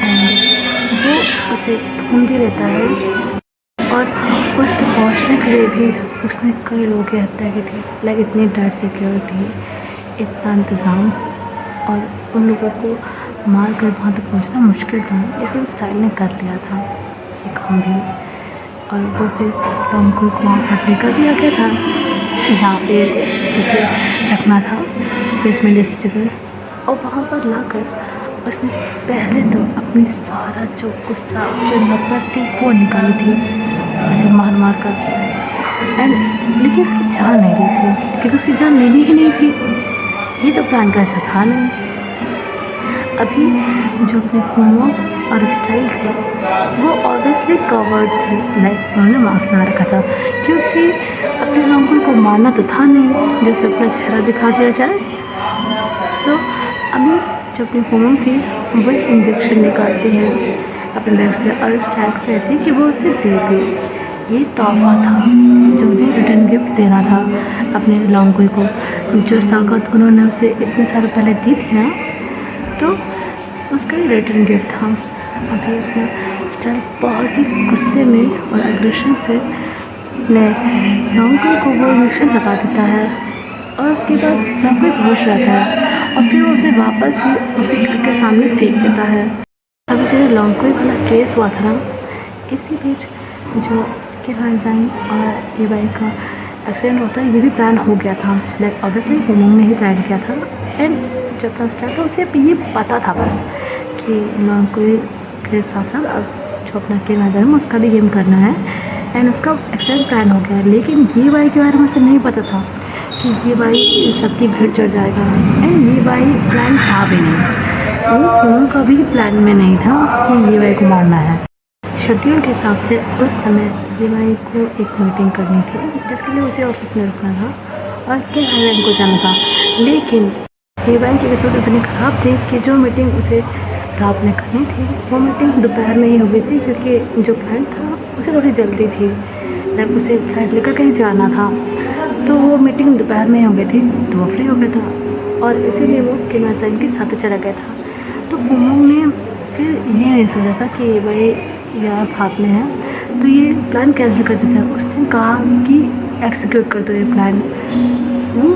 एंड वो उसे ढूंढ भी लेता है। और उस तक पहुँचने के लिए भी उसने कई लोगों की हत्या की थी। लाइक इतनी टाइट सिक्योरिटी, इतना इंतज़ाम, और उन लोगों को मार कर वहाँ तक पहुँचना मुश्किल था, लेकिन स्टाइल ने कर लिया था ये काम भी। और वो फिर लॉन्ग को वहाँ पर लेकर भी आ गया था जहाँ पे उसे रखना था, बेसमेंट जैसी जगह, और वहाँ पर लाकर उसने पहले तो अपनी सारा जो गुस्सा जो नफरत थी वो निकाली थी, उसे मार मार कर। एंड लेकिन उसकी जान नहीं ली थी, क्योंकि उसकी जान लेनी ही नहीं थी, ये तो प्लान का ऐसा था नहीं। अभी जो अपने फोमो और स्टाइल थे वो ऑब्वियसली कवर्ड थे, लाइक उन्होंने मास्क लगा रखा था, क्योंकि अपने लॉन्ग को मारना तो था नहीं जैसे अपना चेहरा दिखा दिया जाए। तो अभी जो अपनी फोमो थी वो इंजेक्शन निकालती है अपने बैग से, और स्टाइल को कहती है कि वो उसे दे दे, ये तोहफा था जो उन्हें रिटर्न गिफ्ट देना था अपने लॉन्ग को, जो सौगात उन्होंने उसे इतने साल पहले दी थी ना, तो उसका ही रिटर्न गिफ्ट था। अभी अपना स्टाइल बहुत ही गुस्से में और एग्रेशन से अपने लॉन्ग को वो इंजेक्शन लगा देता है, और उसके बाद लॉन्ग बेहोश रहता है, और फिर वो उसे वापस ही उसके घर के सामने फेंक देता है। अभी जो लॉन्ग वाला केस हुआ था ना, इसी बीच जो के भाईजान और ये बाइक का एक्सीडेंट होता है, ये भी प्लान हो गया था। लाइक ऑब्वियसली उमंग ने ही प्लान किया था, एंड जो अपना स्टार्ट था उसे ये पता था बस कि लॉन्ग के साथ साथ अब जो अपना के भाईजान में उसका भी गेम करना है, एंड उसका एक्सीडेंट प्लान हो गया। लेकिन ये बाइक के बारे में उसे नहीं पता था कि ये बाइक सबकी भीड़ चढ़ जाएगा, एंड ये बाइक प्लान था भी नहीं, वो फोन का भी प्लान में नहीं था कि ये बाइक को मारना है। शेड्यूल के हिसाब से उस समय ये बाइक को एक मीटिंग करनी थी, जिसके लिए उसे ऑफिस में रुकना था और के भाईजान को जाना था। लेकिन ये बाइक की रिजल्ट इतनी ख़राब थी कि जो मीटिंग उसे रात में करनी थी वो मीटिंग दोपहर में ही हो गई थी, क्योंकि जो फ्लाइट था उसे थोड़ी जल्दी थी, जब उसे फ्लाइट लेकर कहीं जाना था, तो वो मीटिंग दोपहर में ही हो गई थी, तो वो फ्री हो गया था, और इसीलिए वो के भाईजान के साथ चला गया था। तो फुमोंग ने फिर ये नहीं सोचा था कि भाई यार साथ में है, तो ये प्लान कैंसिल कर दिया। उसने कहा कि एक्सिक्यूट कर दो ये प्लान। वो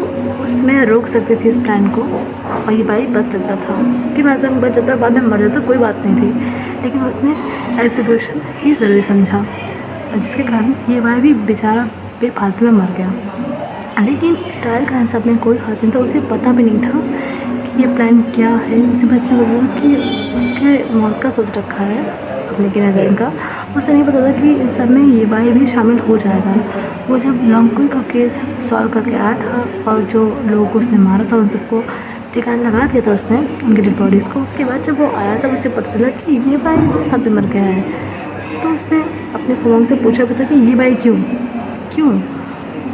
उसमें रोक सकती थी इस प्लान को और ये भाई बच सकता था कि मैं बच जाता, बाद में मर जाता, कोई बात नहीं थी, लेकिन उसने एग्जीक्यूशन ही ज़रूरी समझा, जिसके कारण ये भाई भी बेचारा बेफालतू में मर गया। लेकिन स्टाइल का इन सब में कोई हाथ नहीं था, उसे पता भी नहीं था कि ये प्लान क्या है। उसे बस में बोला कि उसके मौत का सोच रखा है अपने के नज़र का। उसे नहीं पता था कि इन सब में ये भाई भी शामिल हो जाएगा। वो जब लॉन्गकुई का केस सॉल्व करके आया था और जो लोगों को उसने मारा था उन सबको ठिकाने लगा दिया था उसने, उनकी डेड बॉडीज़ को। उसके बाद जब वो आया था उसे पता चला कि ये भाई यहाँ पे मर गया है। तो उसने अपने फुमोंग से पूछा भी था कि ये भाई क्यों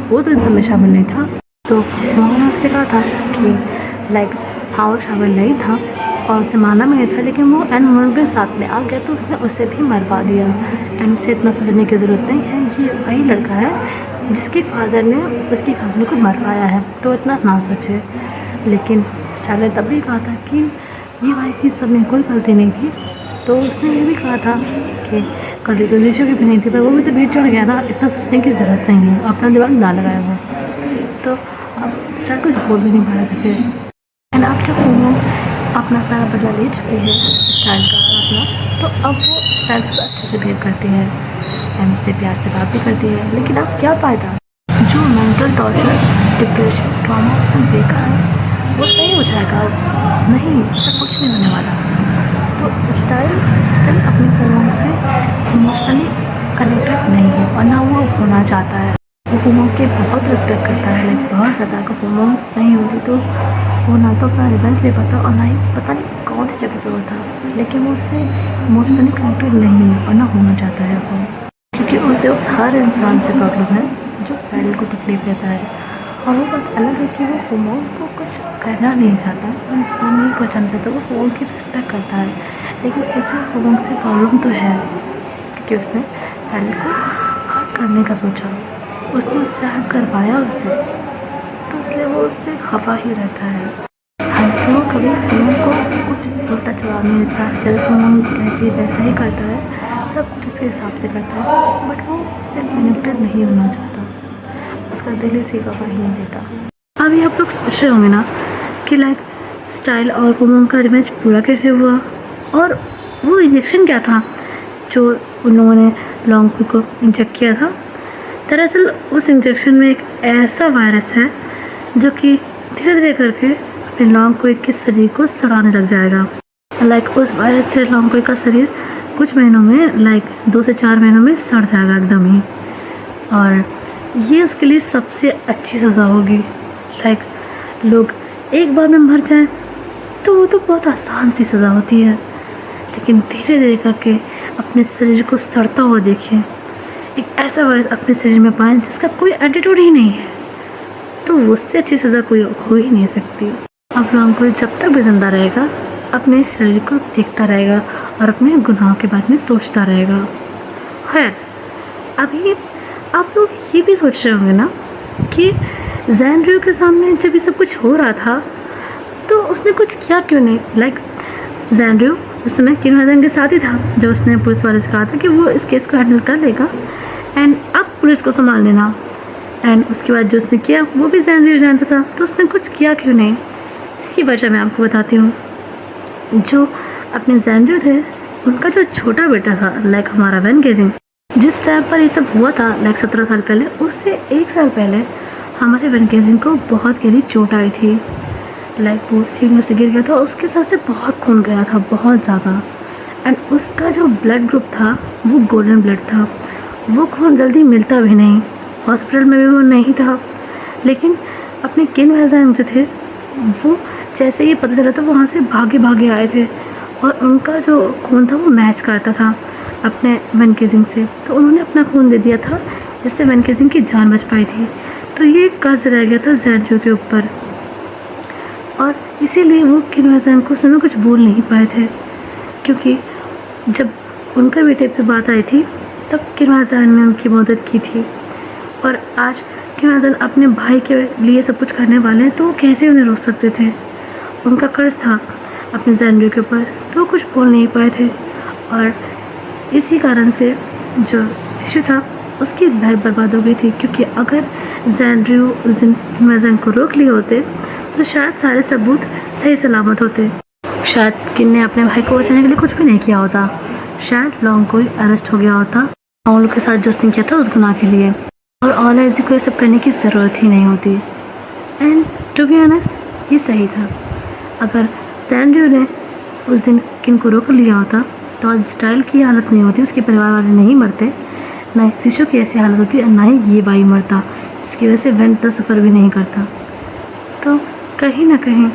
वो तो इन सब में शामिल नहीं था। तो उन्होंने उससे कहा था कि लाइक हाँ वो शामिल नहीं था और उसे माना भी नहीं था, लेकिन वो एंड मोमेंट के साथ में आ गया तो उसने उसे भी मरवा दिया। एंड उसे इतना सोचने की ज़रूरत नहीं है, ये वही लड़का है जिसके फादर ने उसकी फैमिली को मरवाया है, तो इतना ना सोचे। लेकिन स्टार ने तब भी कहा था कि ये भाई की सब में कोई गलती नहीं थी। तो उसने ये भी कहा था कि गलती तो जीशू की भी नहीं थी, पर वो भी तो भीड़ चढ़ गया ना, इतना सोचने की ज़रूरत नहीं है, अपना दिमाग ना लगाया वो। तो अब स्टार कुछ बोल भी नहीं पा रहे थे फिर। एंड अब जब वो अपना सारा बदला ले चुके हैं स्टाइल का अपना, तो अब वो स्टाइल से अच्छे से बिहेव करती है एंड उससे प्यार से बात भी करती है। लेकिन अब क्या फ़ायदा, जो मेंटल टॉर्चर, डिप्रेशन, ट्रॉमा उसने देखा है वो सही हो जाएगा नहीं, ऐसा कुछ नहीं होने वाला। तो स्टाइल स्टिल अपनी फुमोंग से इमोशनली कनेक्टेड नहीं है और ना वो होना चाहता है। वो फुमोंग के बहुत रिस्पेक्ट करता है, लाइक बहुत ज़्यादा। अगर फुमोंग नहीं होती तो वो ना तो अपना रिवेंज ले पाता और ना ही पता नहीं कौन सी जगह पे वो था, लेकिन वो उससे इमोशनली कनेक्टेड नहीं है और ना होना चाहता है वो, क्योंकि उसे उस हर इंसान से प्रॉब्लम है जो फैडल को तकलीफ देता है। और वो बात अलग है कि वो फुमोंग को कुछ कहना नहीं चाहता, वो नुकसान नहीं पहुँचाना चाहता, वो फुमोंग की रिस्पेक्ट करता है। लेकिन उसे फुमोंग से प्रॉब्लम तो है क्योंकि उसने फैडल को हर्ट करने का सोचा, उसने उससे हर्ट करवाया उससे, तो इसलिए वो उससे खफा ही रहता है। हालांकि वो कभी फुमोंग को कुछ उल्टा जवाब नहीं देता, जब फुमोंग कहती है वैसा ही करता है, सब कुछ उसके हिसाब से करता है, बट वो उससे कनेक्टेड नहीं होना चाहता, उसका दिल इसी का ही नहीं देता। अभी आप लोग सोच रहे होंगे ना कि लाइक स्टाइल और फुमोंग का रिवेंज पूरा कैसे हुआ और वो इंजेक्शन क्या था जो उन लोगों ने लॉन्गकुई को इंजेक्ट किया था। दरअसल उस इंजेक्शन में एक ऐसा वायरस है जो कि धीरे धीरे करके अपने लॉन्गकुई के शरीर को सड़ाने लग जाएगा। लाइक उस वायरस से लॉन्गकुई का शरीर कुछ महीनों में, लाइक 2 से 4 महीनों में सड़ जाएगा एकदम ही, और ये उसके लिए सबसे अच्छी सज़ा होगी। लाइक लोग एक बार में मर जाएं तो वो तो बहुत आसान सी सज़ा होती है, लेकिन धीरे धीरे करके अपने शरीर को सड़ता हुआ देखें, एक ऐसा वायरस अपने शरीर में पाएं जिसका कोई एंटीडोट ही नहीं है, तो उससे अच्छी सज़ा कोई हो ही नहीं सकती। अब लॉन्गकुई जब तक भी जिंदा रहेगा अपने शरीर को देखता रहेगा और अपने गुनाहों के बारे में सोचता रहेगा। खैर, अभी आप लोग ये भी सोच रहे होंगे ना कि ज़ैनरियो के सामने जब ये सब कुछ हो रहा था तो उसने कुछ किया क्यों नहीं। लाइक ज़ैनरियो उस समय किन वाजन के साथ ही था, जो उसने पुलिस वाले से कहा था कि वो इस केस को हैंडल कर लेगा एंड अब पुलिस को संभाल लेना। एंड उसके बाद जो उसने किया वो भी ज़ैनरियो जानता था, तो उसने कुछ किया क्यों नहीं। इसकी वजह मैं आपको बताती हूँ। जो अपने ज़ैनरियो थे उनका जो छोटा बेटा था, लाइक हमारा वैन गेजिंग, जिस टाइम पर ये सब हुआ था लाइक 17 साल पहले, उससे 1 साल पहले हमारे वैन गेजिंग को बहुत गहरी चोट आई थी। लाइक वो सीढ़ियों से गिर गया था, उसके सर से बहुत खून गया था, बहुत ज़्यादा। एंड उसका जो ब्लड ग्रुप था वो गोल्डन ब्लड था, वो खून जल्दी मिलता भी नहीं, हॉस्पिटल में भी वो नहीं था। लेकिन अपने किन वैन जो थे वो जैसे ही पता चला था वहाँ से भागे भागे आए थे और उनका जो खून था वो मैच करता था अपने वैन गेजिंग से, तो उन्होंने अपना खून दे दिया था जिससे वैन गेजिंग की जान बच पाई थी। तो ये कर्ज रह गया था ज़ैनरियो के ऊपर और इसीलिए वो किन वैन को समय कुछ बोल नहीं पाए थे, क्योंकि जब उनका बेटे पे बात आई थी तब किन वैन ने उनकी मदद की थी और आज किन वैन अपने भाई के लिए सब कुछ करने वाले हैं, तो वो कैसे उन्हें रोक सकते थे। उनका कर्ज था अपने ज़ैनरियो के ऊपर, तो वो कुछ बोल नहीं पाए थे और इसी कारण से जो शिशु था उसकी लाइफ बर्बाद हो गई थी, क्योंकि अगर जैंड्रयू उस दिन मैजन को रोक लिए होते तो शायद सारे सबूत सही सलामत होते। शायद किन ने अपने भाई को बचाने के लिए कुछ भी नहीं किया होता, शायद लॉन्ग को अरेस्ट हो गया होता और लोग के साथ जो उसने किया था उस गुनाह के लिए, और ऑलराइज को ये सब करने की ज़रूरत ही नहीं होती। एंड टू बी ऑनेस्ट ये सही था। अगर जैंड्रयू ने उस दिन किन को रोक लिया होता तो आज स्टाइल की हालत नहीं होती, उसके परिवार वाले नहीं मरते, ना ही शिशु की ऐसी हालत होती और ना ही ये भाई मरता, इसकी वजह से वेन तो सफ़र भी नहीं करता। तो कहीं ना कहीं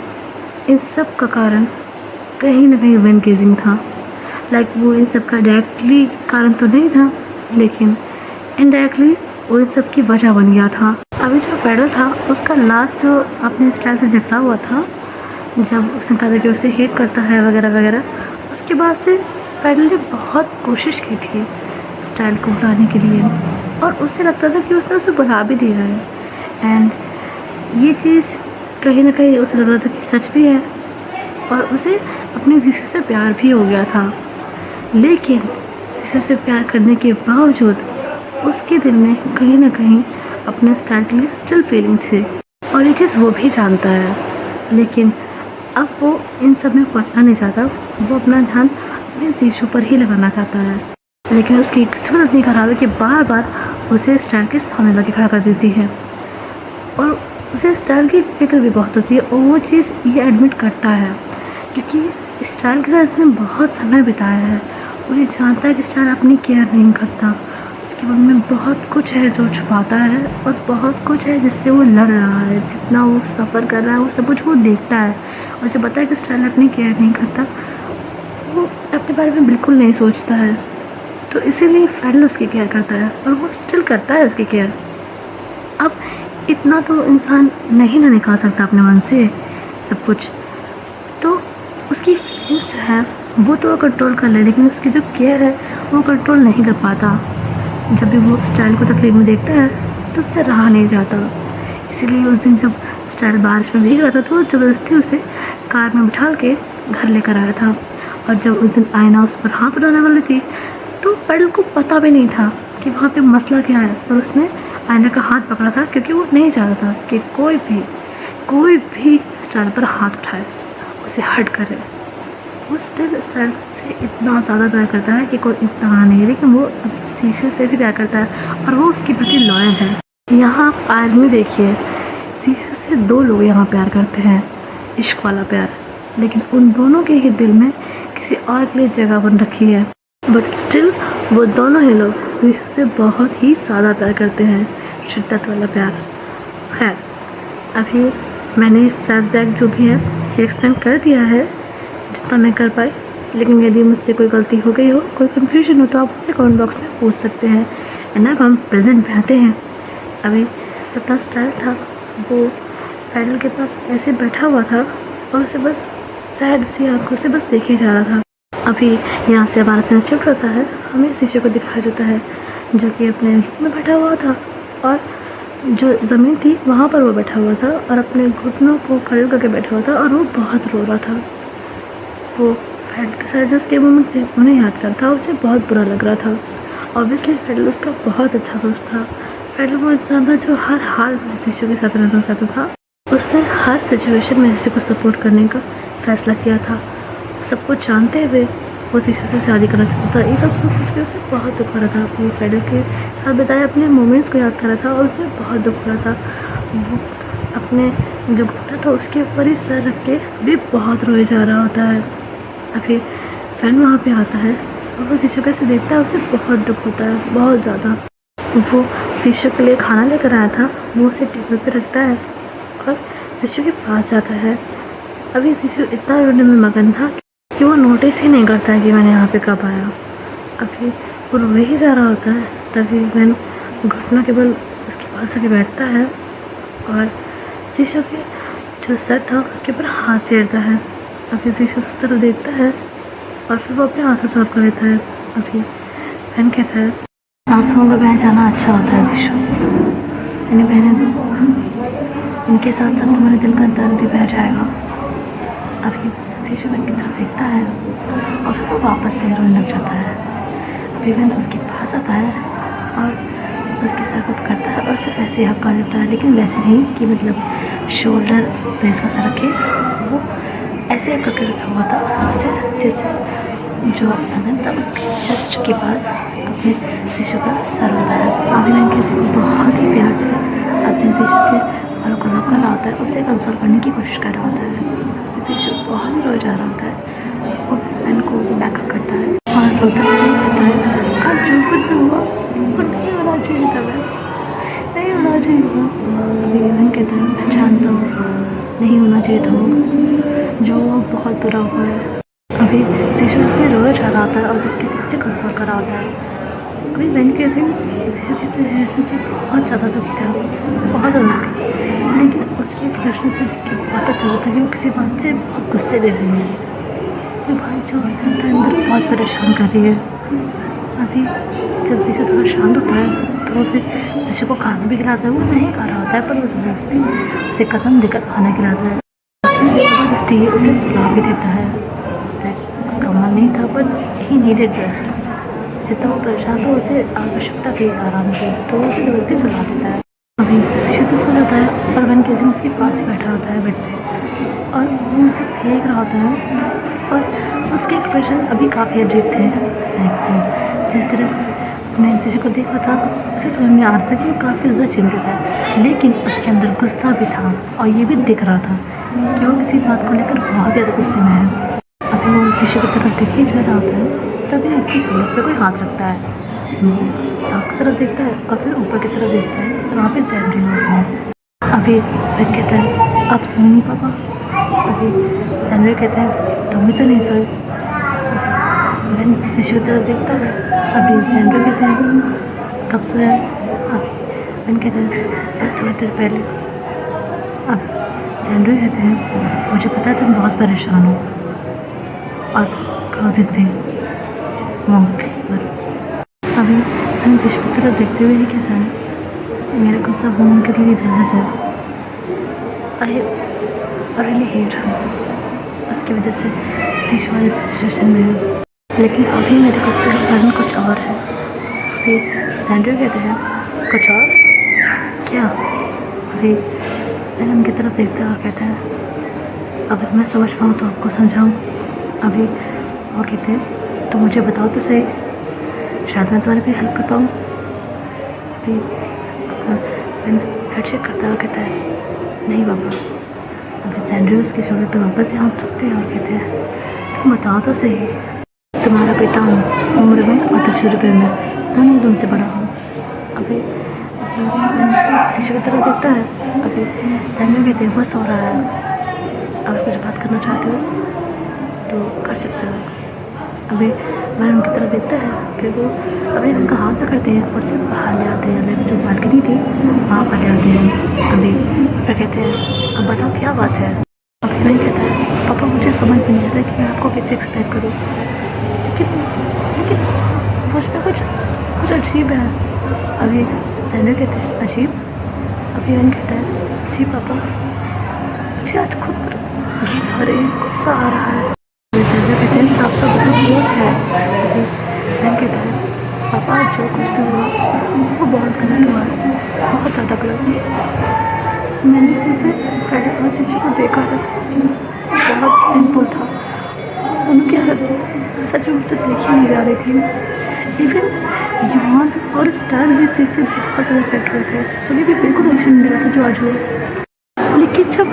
इन सब का कारण कहीं ना कहीं वेन गेजिंग था। लाइक वो इन सब का डायरेक्टली कारण तो नहीं था, लेकिन इनडायरेक्टली वो इन सब की वजह बन गया था। अभी जो फेडरल था उसका लास्ट जो अपने स्टाइल से झगड़ा हुआ था, जब उसने कहा था कि उसे हेट करता है वगैरह वगैरह, उसके बाद से फेडरल ने बहुत कोशिश की थी स्टाइल को बुलाने के लिए, और उसे लगता था कि उसने उसे बुला भी दिया है। एंड ये चीज़ कहीं ना कहीं उसे लग रहा था कि सच भी है, और उसे अपनी जीशु से प्यार भी हो गया था। लेकिन जीशु से प्यार करने के बावजूद उसके दिल में कहीं ना कहीं अपने स्टाइल के लिए स्टिल फीलिंग थी, और ये चीज़ वो भी जानता है। लेकिन अब वो इन सब में पड़ना नहीं चाहता, वो अपना ध्यान अपने जीशु पर ही लगाना चाहता है। लेकिन उसकी किस्मत इतनी खराब है कि बार बार उसे स्टाइल के सामने लगे खड़ा कर देती है, और उसे स्टाइल की फिक्र भी बहुत होती है, और वो चीज़ ये एडमिट करता है क्योंकि स्टाइल के साथ उसने बहुत समय बिताया है। वो ये जानता है कि स्टाइल अपनी केयर नहीं करता, उसके मन में बहुत कुछ है जो छुपाता है, और बहुत कुछ है जिससे वो लड़ रहा है। जितना वो सफ़र कर रहा है वो सब कुछ वो देखता है, उसे पता है कि स्टाइल अपनी केयर नहीं करता, वो अपने बारे में बिल्कुल नहीं सोचता है। तो इसीलिए फेडरल उसकी केयर करता है, और वो स्टिल करता है उसकी केयर। अब इतना तो इंसान नहीं ना निकाल सकता अपने मन से सब कुछ, तो उसकी फीलिंग्स जो है वो तो कंट्रोल कर ले, लेकिन उसकी जो केयर है वो कंट्रोल नहीं कर पाता। जब भी वो स्टाइल को तकलीफ में देखता है तो उससे रहा नहीं जाता। इसीलिए उस दिन जब स्टाइल बारिश में भीग रहा था तो वो ज़बरदस्ती उसे कार में बिठा के घर लेकर आया था, और जब उस दिन आईना उस पर हाथ उठाने वाली थी तो फेडरल को पता भी नहीं था कि वहाँ पे मसला क्या है, और उसने आईना का हाथ पकड़ा था क्योंकि वो नहीं चाहता था कि कोई भी स्टाइल पर हाथ उठाए, उसे हर्ट करे। वो स्टिल स्टाइल से इतना ज़्यादा प्यार करता है कि कोई इतना नहीं है, लेकिन वो शीशे से भी प्यार करता है, और वो उसके प्रति लॉयल है। यहाँ आप आदमी देखिए, शीशे से दो लोग यहाँ प्यार करते हैं, इश्क वाला प्यार, लेकिन उन दोनों के ही दिल में किसी और के लिए जगह बन रखी है। बट स्टिल वो दोनों ही लोग शीशे से बहुत ही ज़्यादा प्यार करते हैं, शिद्दत वाला प्यार। खैर, अभी मैंने फ्लैशबैक जो भी है ये एक्सप्लेन कर दिया है जितना मैं कर पाई, लेकिन यदि मुझसे कोई गलती हो गई हो, कोई कन्फ्यूजन हो, तो आप मुझसे कमेंट बॉक्स में पूछ सकते हैं। एंड अब हम प्रेजेंट में आते हैं। अभी अपना स्टाइल था वो फेडरल के पास ऐसे बैठा हुआ था, और उसे बस सैड सी आंखों से बस देखे जा रहा था। अभी यहाँ से हमारा सीन शिफ्ट होता है, हमें शीशे को दिखाया जाता है जो कि अपने में बैठा हुआ था, और जो ज़मीन थी वहाँ पर वो बैठा हुआ था, और अपने घुटनों को खड़े करके बैठा हुआ था, और वो बहुत रो रहा था। वो फेडरल के साथ जो उसके मोमेंट थे उन्हें याद कर था, उसे बहुत बुरा लग रहा था। ऑब्वियसली फेडरल उसका बहुत अच्छा दोस्त था। फेडरल वो इंसान था जो हर हाल में शिशु के साथ रहना चाहता था। उसने हर सिचुएशन में शिशु को सपोर्ट करने का फैसला किया था। सब कुछ जानते हुए वो शिशु से शादी करना चाहता था। ये सब सोच के उसे बहुत दुख हो रहा था। अपने फेडरल के साथ बताया अपने मोमेंट्स को याद कर रहा था, और उसे बहुत दुख हो रहा था। वो अपने जो घुटना था उसके ऊपर ही सर रख के भी बहुत रोए जा रहा होता है। अभी फैन वहाँ पे आता है और वो शिशु कैसे देखता है, उसे बहुत दुख होता है, बहुत ज़्यादा। वो शिशु के लिए खाना लेकर आया था, वो उसे टेबल पे रखता है और शिशु के पास जाता है। अभी शिशु इतना रोने में मगन था कि वो नोटिस ही नहीं करता है कि मैंने यहाँ पे कब आया। अभी वो रोए ही जा रहा होता है, तभी वैन घुटनों के बल उसके पास आके बैठता है और शिशु के जो सर था उसके ऊपर हाथ फेरता है। अभी शिशु उस तरफ देखता है और फिर वो अपने आंसू साफ कर देता है। अभी बहन कहता है, आंसुओं का बह जाना अच्छा होता है शिशु, इन्हें बहने दो, इनके साथ साथ तुम्हारे दिल का दर्द भी बह जाएगा। अभी शिशु बहन की तरफ देखता है और फिर वो वापस से रोने लग जाता है। अभी बहन उसके पास आता है और उसके सर को पकड़ता है और सिर्फ ऐसे हक कर देता है, लेकिन वैसे नहीं कि मतलब शोल्डर पे उसका सर रखे, वो ऐसे हक करके रखा हुआ था उसे, जिससे जो अमन था उसके चेस्ट के पास अपने शिशु का सर होता है। अभिमन कैसे बहुत ही प्यार से अपने शिशु के बालों को लग रहा होता है, उसे कंसोल करने की कोशिश कर रहा होता है। शिशु बहुत ही रो जा रहा होता है, वो अमन को बैकअप करता है और रोता नहीं कहता है, अब जो कुछ भी हुआ वो नहीं होना चाहिए था, मैं नहीं होना चाहिए था। अभी अमन कहता है मैं जानता हूँ नहीं होना चाहिए था वो, जो बहुत बुरा हुआ है। अभी शिशु से रोज आ रहा होता है और किसी से कंसोल कर रहा होता है। अभी बहन के शिशु की सिचुएशन से बहुत ज़्यादा दुखी था, बहुत ज़्यादा दुखी, लेकिन उसकी एक्सप्रेशन से देख के बहुत अच्छा होता कि वो किसी बात से बहुत गुस्से दे रही है, ये भाई जो उससे अंदर बहुत परेशान कर रही है। अभी जब शिशु थोड़ा शांत होता है तो वो फिर शिशु को खाना भी खिलाता है, वो नहीं खा रहा होता है पर वो ज़बरदस्ती उसे कदम देकर खाना खिलाता है, ज़बरदस्ती उसे सुला भी देता है। उसका मन नहीं था पर ही नीडेड रेस्ट, जितना वो परेशान था उसे आवश्यकता थी आराम की, तो वो उसे जल्दी सुला देता है। अभी शिशु तो सो जाता है और वन केजन उसके पास ही बैठा होता है बेड पे और वो उसे देख रहा होता है और उसके एक्सप्रेशन अभी काफ़ी अजीब थे। जिस तरह से अपने शिशु को देख रहा था उसे समझ में आ रहा था कि वो काफ़ी ज़्यादा चिंतित है, लेकिन उसके अंदर गुस्सा भी था और ये भी दिख रहा था कि वो किसी बात को लेकर बहुत ज़्यादा गुस्से में है। अभी वो शिशु की तरफ देखे जा रहा होता है, तभी उसकी शोल्डर पे कोई हाथ रखता है, साफ की तरफ देखता है और फिर ऊपर की तरफ देखता है तो वहाँ पे सैंड्री होता है। अभी वह कहता है आप सोए नहीं पापा। अभी सैंड्री कहता है तुम भी तो नहीं सोए। वह शिशु की तरफ देखता है, अभी सैंड्री कहते हैं कब सोया। वह कहता है बस थोड़ी देर पहले। अब सैंड्री कहते हैं मुझे पता है तुम बहुत परेशान हो और क्रोधित भी मौके पर। अभी हम शिशु की तरफ देखते हुए ही कहता है मेरा गुस्सा होने के लिए जेलस है, आई रियली हेट हर, उसकी वजह से शिशु वाली सिचुएशन में है, लेकिन अभी मेरे गुस्से का कारण कुछ और है। फिर सैंड्री कहते हैं कुछ और क्या। अभी मैं उनकी तरफ देखता हुआ कहता है अगर मैं समझ पाऊँ तो आपको समझाऊँ। अभी वो कहते हैं तो मुझे बताओ तो सही, शायद मैं तुम्हारी कोई हेल्प कर पाऊँ। अभी हेड शेक करता हुआ कहता है नहीं बाबा। अभी सैंड्री उसके शोल्डर पे वापस से हाथ रखते हैं और कहते हैं तुम बताओ तो सही, तुम्हारा पिता हूँ उम्र में और तजुर्बे में दोनों तुमसे बड़ा हूँ। अभी शिशु की तरफ देखता है, अभी सैंड्री कहते हैं वो सो रहा है, अगर कुछ बात करना चाहते हो तो कर सकते हो। अभी वह उनकी तरफ देखता है, फिर वो अभी उनका हाथ पकड़ते हैं और सिर्फ बाहर ले आते हैं, लेकिन जो बालकनी थी वहाँ पर ले आते हैं। अभी फिर कहते हैं अब बताओ क्या बात है। अभी वही कहता है पापा मुझे समझ में नहीं आता कि मैं आपको कैसे एक्सप्लेन करूँ, लेकिन मुझ में कुछ अजीब है। अभी सैंड्री कहते हैं अजीब। अभी वही कहता है जी पापा मुझे आज खुद पर घिन आ रही है, गुस्सा आ रहा है। सैंड्री कहते हैं साफ साफ बताओ है। अभी वही कहता है पापा जो कुछ भी हुआ वो बहुत गलत हुआ है, बहुत ज़्यादा गलत। मैंने जैसे फ्राइडे और शिशु को देखा था बहुत पेनफुल था, दोनों की हालत सच में मुझसे देखी नहीं जा रही थी। इवन युवान और स्टार भी इस चीज़ से बहुत ज़्यादा इफेक्ट हुए थे, उन्हें भी बिल्कुल अच्छा नहीं लगा था जो आज हुआ। लेकिन जब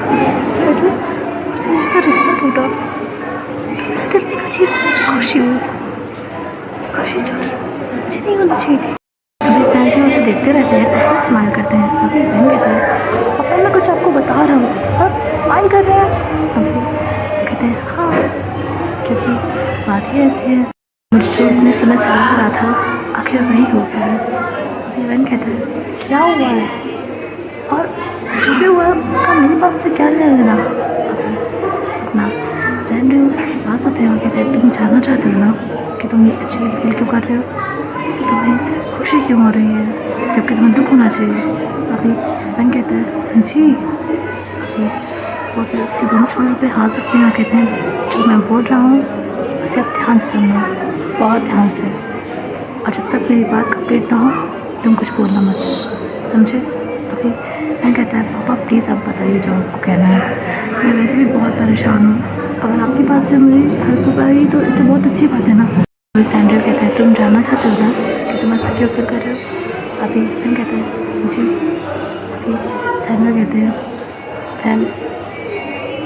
फ्राइडे और शिशु का रिश्ता टूटा तो मेरे दिल में अजीब तरह की खुशी हुई, खुशी जो कि मुझे नहीं होनी चाहिए थी। अभी सैंड्री उसे देखते रहते हैं और फिर स्माइल करते हैं। अभी बहन कहते हैं पापा मैं कुछ आपको बता रहा हूँ और स्माइल कर रहे हैं। अभी कहते हैं हाँ क्योंकि बात ही ऐसी है, मुझे जो अपने समय से लग रहा था आखिर वही हो गया है। अभी बहन कहते हैं क्या हुआ है और जो भी हुआ है उसका मेरी बात से क्या लेना देना। इतना सैंड्री उसके पास आते हैं और कहते हैं तुम जानना चाहते हो ना कि तुम ये अचीव फील क्यों कर रहे हो, तुम्हें खुशी क्यों हो रही है जबकि तुम्हें दुख होना चाहिए। अभी बहन कहता है जी। अभी वो फिर उसके दोनों शोल्डर पे हाथ रखते हैं और कहते हैं जो मैं बोल रहा हूँ उसे आप ध्यान से सुनना, बहुत ध्यान से, और जब तक मेरी बात कंप्लीट ना हो तुम कुछ बोलना मत, समझे? अभी मैं कहता है पापा प्लीज़ आप बताइए जो आपको कहना है, मैं वैसे भी बहुत परेशान हूँ, अगर आपकी बात से मेरी हेल्प हो पाएगी तो बहुत अच्छी बात है ना। अभी सैंडल कहता है तुम जानना चाहते हो ना कि तुम ऐसा क्यों फील कर रहे हो? अभी मैं कहता है जी। अभी सैंडल कहते हैं फैन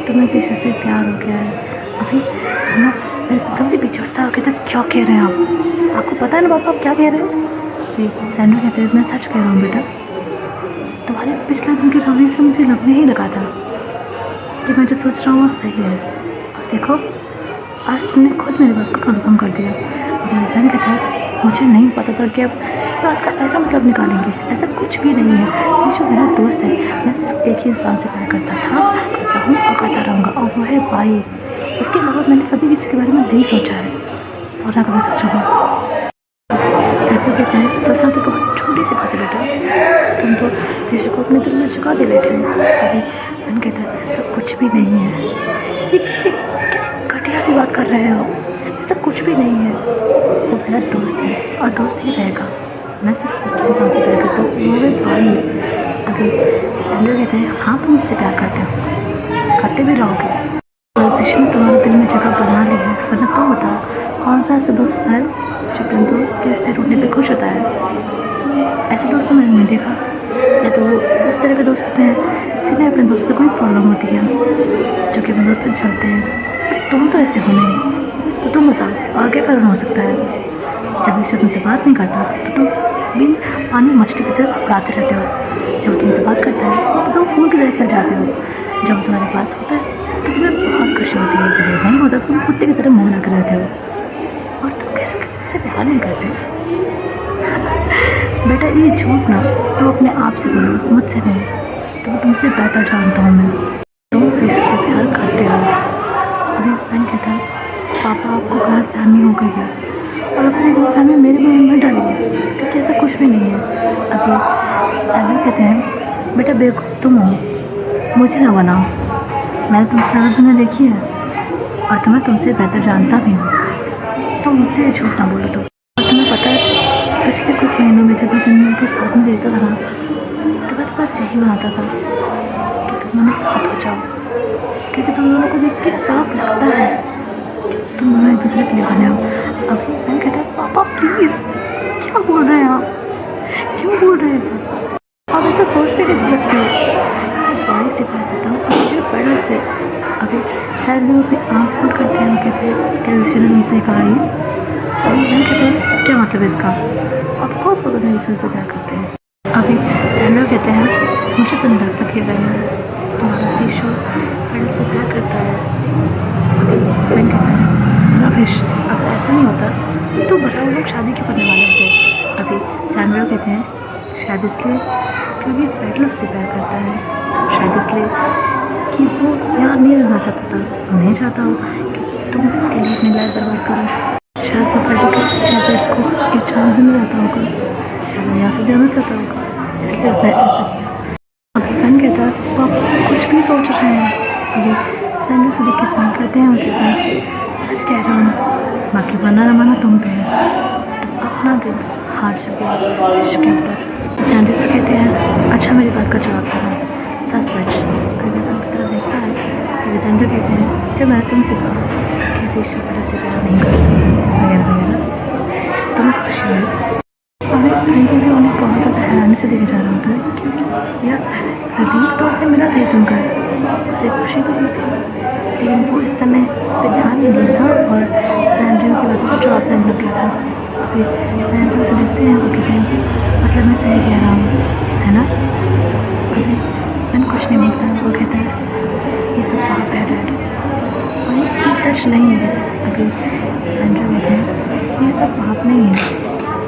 तुम्हें किसी से प्यार हो गया है। अभी ना मेरे एकदम से बिछड़ता कहता है क्या कह रहे हैं आप, आपको पता है ना पापा आप क्या कह रहे हैं? अभी सैंडल कहते हैं मैं सच कह रहा हूँ बेटा, तुम्हारे पिछले दिन के रवैये से मुझे लगने ही लगा था कि मैं जो सोच रहा हूँ वो सही है। और देखो आज तुमने खुद मेरी बात को कंफर्म कर दिया। बहन कहता है मुझे नहीं पता था कि अब बात का ऐसा मतलब निकालेंगे, ऐसा कुछ भी नहीं है। ये जो मेरा दोस्त है मैं सिर्फ एक ही इंसान से प्यार करता था, करता हूँ और करता रहूँगा, और वो है भाई। उसके अलावा मैंने कभी किसी के बारे में नहीं सोचा है और ना कभी सोचूंगा। सैंडल कहता है सोचना तो बहुत छोटी सी बात है बेटा, तुम तो शीशे को अपने दिल में झुका के बैठे हो। अभी बहन कहता है ऐसा कुछ भी नहीं है, ये किसी घटिया सी बात कर रहे हो, ऐसा कुछ भी नहीं है। वो मेरा दोस्त है और दोस्त ही रहेगा, मैं सिर्फ एक इंसान से प्यार करता हूँ, वो है भाई। अभी सैंडल कहते हैं हाँ तुम इससे प्यार करते हो, करते भी रहोगे, पोजीशन तुम्हारे दिल में जगह बना ली है, वरना तुम बताओ कौन सा ऐसा दोस्त है जो अपने दोस्त के रिश्ते टूटने पर खुश होता है? ऐसे दोस्त तो मैंने नहीं देखा, या तो वो उस तरह के दोस्त होते हैं जिन्हें अपने दोस्त से कोई प्रॉब्लम होती है, जो कि अपने दोस्त से चलते हैं। तुम तो ऐसे हो नहीं, तो तुम बताओ और क्या कारण हो सकता है? जब इससे तुमसे बात नहीं करता तो तुम बिन पानी मछली की तरह उड़ाते रहते हो, जब तुमसे बात करता है तो तुम फूल की तरह खिल जाते हो, जब तुम्हारे पास होता है तो तुम्हें बहुत खुशी होती है, जब नहीं होता तुम कुत्ते की तरह मुँह लग रहते हो, और तुम कह रहे हो कि इससे प्यार नहीं करते। बेटा ये झूठ ना तो अपने आप से बोलो, मुझसे नहीं, तो तुमसे बेहतर जानता हूँ मैं, तुम से प्यार करते हो। अभी बहन कहता है पापा आपको गलत फहमी हो गई है, और अपनी गलत फहमी मेरे मन में डाली है, क्योंकि ऐसा कुछ भी नहीं है। अभी सैंडल कहते हैं बेटा बेवकूफ़ तुम हो, मुझे ना बनाओ, मैंने तुमसे ज़्यादा दुनिया देखी है और तुम्हें तुमसे बेहतर जानता भी हूँ, तो मुझसे झूठ ना बोलो। तो और तुम्हें पता है पिछले कुछ महीनों में जब मैं तुम उनको साथ में देखता था तो मैं तो बस यही बनाता था कि तुम दोनों साथ हो जाओ, क्योंकि तुम दोनों को देख के साफ लगता है कि तुम दोनों एक दूसरे के लिए बने हो। अभी मैं कहता है पापा प्लीज़ क्या बोल रहे हैं आप, क्यों बोल रहे हैं ऐसा, आप ऐसा सोच भी कैसे सकते हो? बड़ी सी बात बताऊँ मुझे बड़ा से। अभी शायद लोग अपनी आँख फुल करते हैं, कहते हैं क्या ऋषि ने तुमसे कहा ये? अभी मैं कहते हैं क्या मतलब इसका? ऑफकोर्स वो तो मेरे से प्यार करते हैं। अभी सैंडल कहते हैं मुझे तो नहीं लगता कि वह तुम्हारा शीशो फ्रेंड से प्यार करता है। अभी फ्रेंड कहता है रविश अब ऐसा नहीं होता तो भला वो लोग शादी क्यों करने वाले थे? अभी सैंडल कहते हैं शायद इसलिए क्योंकि फ्रेंड उससे प्यार करता है, शायद इसलिए कि वो प्यार नहीं रहना चाहता था, वो नहीं चाहता हो कि तुम उसके लिए अपनी लाइफ बर्बाद करो। शायद वो फ्रेंड के सच्चे दोस्त को एक चांस नहीं रहता होगा, शायद वो यहाँ से जाना चाहता होगा, इसलिए उसने ऐसा किया। अभी बहन कहता है पापा कुछ भी सोच रहे हैं। अभी सैंडल से देख के स्माइल करते हैं और कहते हैं सच कह रहा हूँ, बाकी बना न माना तुम पे है, तुम अपना दिल हार चुके हो इसके ऊपर। सैंडल पर कहते हैं अच्छा मेरी बात का जवाब देना, सच सच अगर तरह देखता है। अभी सैंडल कहते हैं जब मैंने तुमसे कहा किसी शुक्र से प्यार नहीं करती वगैरह वगैरह, तुम्हें खुशी है। अभी फ्रेंड से उन्हें बहुत ज़्यादा हैरानी से देखे जा रहा होता है क्योंकि यार रिलीफ तो उससे मिला था सुनकर, उसे खुशी भी हुई थी, लेकिन वो इस समय उस पर ध्यान नहीं दिया था और सैंडल की बातों पर जवाब देने लग गया था। फिर सैंडल से देखते हैं वो कहते हैं मतलब मैं सही कह रहा हूँ है ना? अभी मैंने कुछ नहीं बोलता है, वो कहता है ये सब पाप है डैड, और ये सच नहीं है। अभी सैंडल कहते हैं ये सब पाप नहीं है,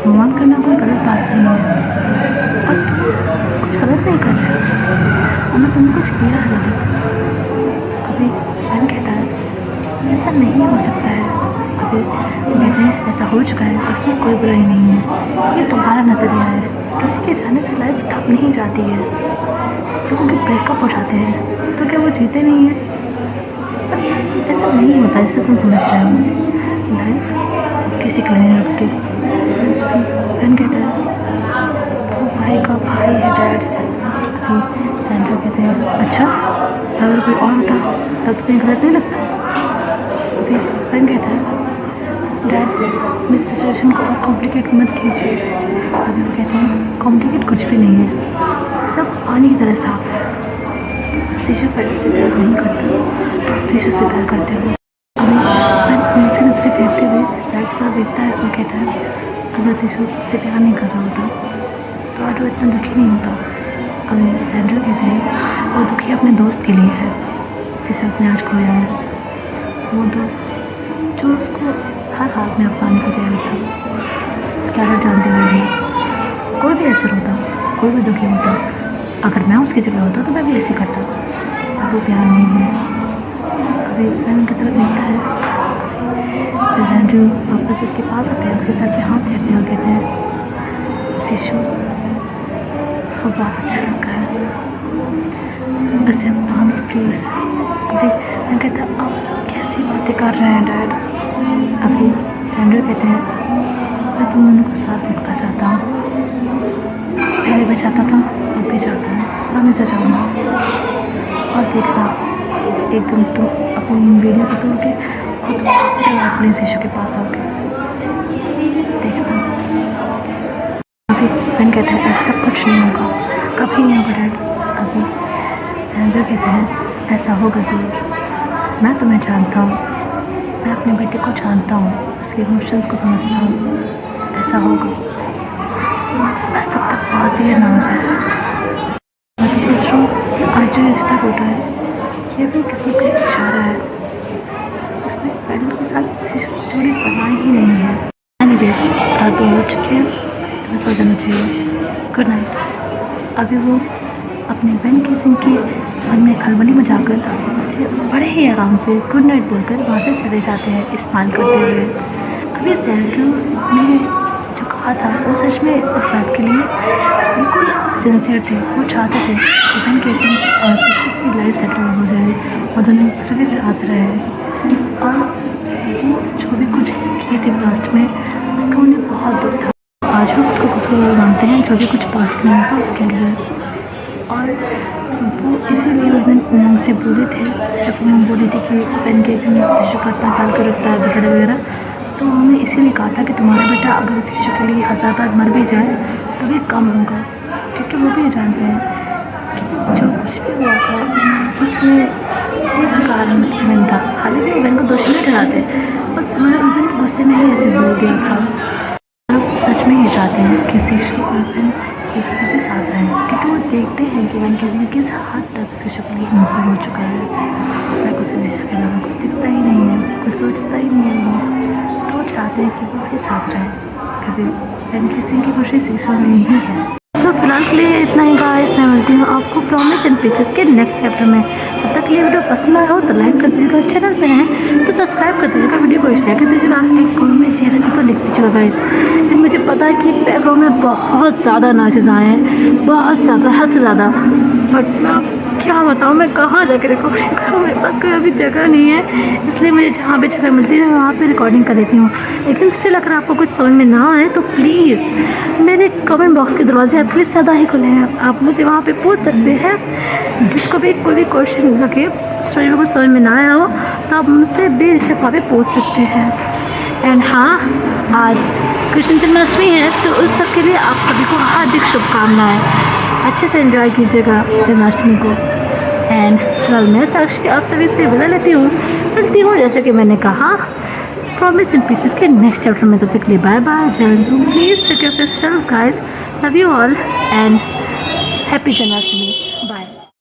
मान करना कोई गलत बात नहीं है, और तुम कुछ गलत नहीं कर रहे और मैं तुमने कुछ किया है गलत। अभी बहन कहता है ऐसा नहीं हो सकता है। अभी कहते हैं ऐसा हो चुका है, उसमें कोई बुराई नहीं है, ये तुम्हारा नज़रिया है, किसी के जाने से लाइफ थक नहीं जाती है, लोगों के ब्रेकअप हो जाते हैं तो क्या वो जीते नहीं हैं? ऐसा नहीं होता जिससे तुम समझ रहे हो, लाइफ किसी के लिए नहीं रुकती। बहन कहता है अगर कोई और होता तब तो कहीं गलत नहीं लगता। अभी बहन कहता है डैड मेरी सिचुएशन को और कॉम्प्लिकेट मत कीजिए। अभी वो कहते हैं कॉम्प्लिकेट कुछ भी नहीं है, सब पानी की तरह साफ है। शीशु पहले से प्यार नहीं करता तो शीशु से प्यार करते हुए अभी उनसे नजरें फेरते हुए साइड पर देखता है और कहता है अगर शीशु से प्यार नहीं कर रहा होता तो आज वो इतना दुखी नहीं होता। अभी सैंड्रो कहते हैं वो दुखी अपने दोस्त के लिए है जिसे उसने आज खोया है। वो दोस्त जो उसको हर हाल में अपनाने को तैयार था, उसके आदत जानते हुए भी। कोई भी ऐसा होता, कोई भी दुखी होता, अगर मैं उसकी जगह होता तो मैं भी ऐसे करता। अब वो प्यार नहीं है। अभी बहन की तरफ देखता है, सैंड्रो वापस उसके पास आते हैं, उसके सर पे हाथ फेरते हैं और कहते हैं शीशु वो बहुत अच्छा लगा है, बस अब हमें प्लीज़। अभी मैं कहता अब कैसी बातें कर रहे हैं डैड। अभी सैंड्रो कहते हैं मैं तुम दोनों को साथ देखना चाहता हूँ, पहले भी चाहता था अब भी चाहता हूँ और हमेशा चाहूँगा। और देखना एक दिन तुम अपनी बेलियों को तोड़ के खुद अपने शीशु के पास आओगे, देखना। अभी बहन कहते हैं ऐसा कुछ नहीं होगा, कभी नहीं होगा डैड। अभी सैंड्रो कहते हैं ऐसा होगा ज़रूर, मैं तुम्हें जानता हूँ, मैं अपने बेटे को जानता हूँ, उसके इमोशंस को समझता हूँ, ऐसा होगा, बस तब तक बहुत देर ना हो जाए। मैं तो सोच रहा हूँ आज जो रिश्ता टूटा है ये भी किसी का इशारा है, उसने फ्रेंड के साथ जोड़ी बनाई ही नहीं है। एनीवेज रात 2 हो चुकी है, तुम्हें सो जाना चाहिए, गुड नाइट। अभी वो अपने बहन की सिंह की मन में खलबली मचाकर उसे बड़े ही आराम से गुड नाइट बोलकर वहाँ से चले जाते हैं इस्तेमाल करते हुए। अभी सैंड्रो ने जो कहा था वो सच में इस बात के लिए बिल्कुल सिंसियर थे। वो चाहते थे कि बहन की सिंह और शीशु की लाइफ सेटल हो जाए और दोनों एक दूसरे के साथ रहे। और वो जो भी कुछ किए थे पास्ट में उसका उन्हें बहुत दुख था। आज वो खुद को कसूरवार मानते हैं जो भी कुछ पास्ट में था उसके लिए। और वो इसीलिए उस दिन उमंग से बोले थे, जब उमंग बोली थी कि बहन के शीशु का इतना ख्याल कर रखता है वगैरह वगैरह, तो उन्होंने इसीलिए कहा था कि तुम्हारा बेटा अगर शीशु के लिए 1000 बार मर भी जाए तो भी कम होगा, क्योंकि वो भी जानते हैं कि जो कुछ भी हुआ था उसमें एक कारण बहन था। हालांकि वो बहन को दोषी नहीं ठहराते, बस उन्होंने उस दिन गुस्से में ही ऐसे बोल दिया था। लोग सच में ये चाहते हैं कि शीशु और बहन एक दूसरे के साथ रहें, क्योंकि वो देखते हैं कि बहन की किस हद तक शीशु के लिए मूवमेंट हो चुका है। मैं कुछ शीशु के अलावा कुछ दिखता ही नहीं है, कुछ सोचता ही नहीं है वो, तो वो चाहते हैं कि वो उसके साथ रहे, क्योंकि बहन की खुशी शीशु में ही है। सो फिलहाल के लिए इतना ही गाइस, मैं मिलती हूँ आपको प्रॉमिस एंड पीसेस के नेक्स्ट चैप्टर में। तब तक ये वीडियो पसंद आया हो तो लाइक कर दीजिएगा, चैनल पे हैं तो सब्सक्राइब कर दीजिएगा, वीडियो को शेयर कर दीजिएगा, एक कमेंट चैनल से तो लिख दीजिएगा गाइस। फिर मुझे पता है कि बैकग्राउंड में बहुत ज़्यादा नॉइसेस आए हैं, बहुत ज़्यादा, हद से ज़्यादा, बट क्या बताऊँ मैं कहाँ जाकर रिकॉर्डिंग करूँ, मेरे पास कोई अभी जगह नहीं है, इसलिए मुझे जहाँ पे जगह मिलती है वहाँ पे रिकॉर्डिंग कर लेती हूँ। लेकिन स्टिल अगर आपको कुछ समझ में ना आए तो प्लीज़ मेरे कमेंट बॉक्स के दरवाजे आपके लिए सदा ही खुले हैं, आप मुझे वहाँ पे पूछ सकते हैं। जिसको भी कोई भी क्वेश्चन लगे, स्टोरी में कुछ समझ में ना आया हो तो आप मुझसे बेझिझक वहाँ पे पूछ सकते हैं। एंड हाँ, आज कृष्ण जन्माष्टमी है तो उस सब के लिए आप सभी को हार्दिक शुभकामनाएं। अच्छे से एंजॉय कीजिएगा जन्माष्टमी को। एंड फिलहाल मैं साक्षी आप सभी से विदा लेती हूँ, मिलती हूँ जैसे कि मैंने कहा प्रॉमिस एंड पीसेस के नेक्स्ट चैप्टर में। तब तक के लिए बाय बाय, जय हिंद, please take care of yourselves guys, love you all and happy Janmashtami.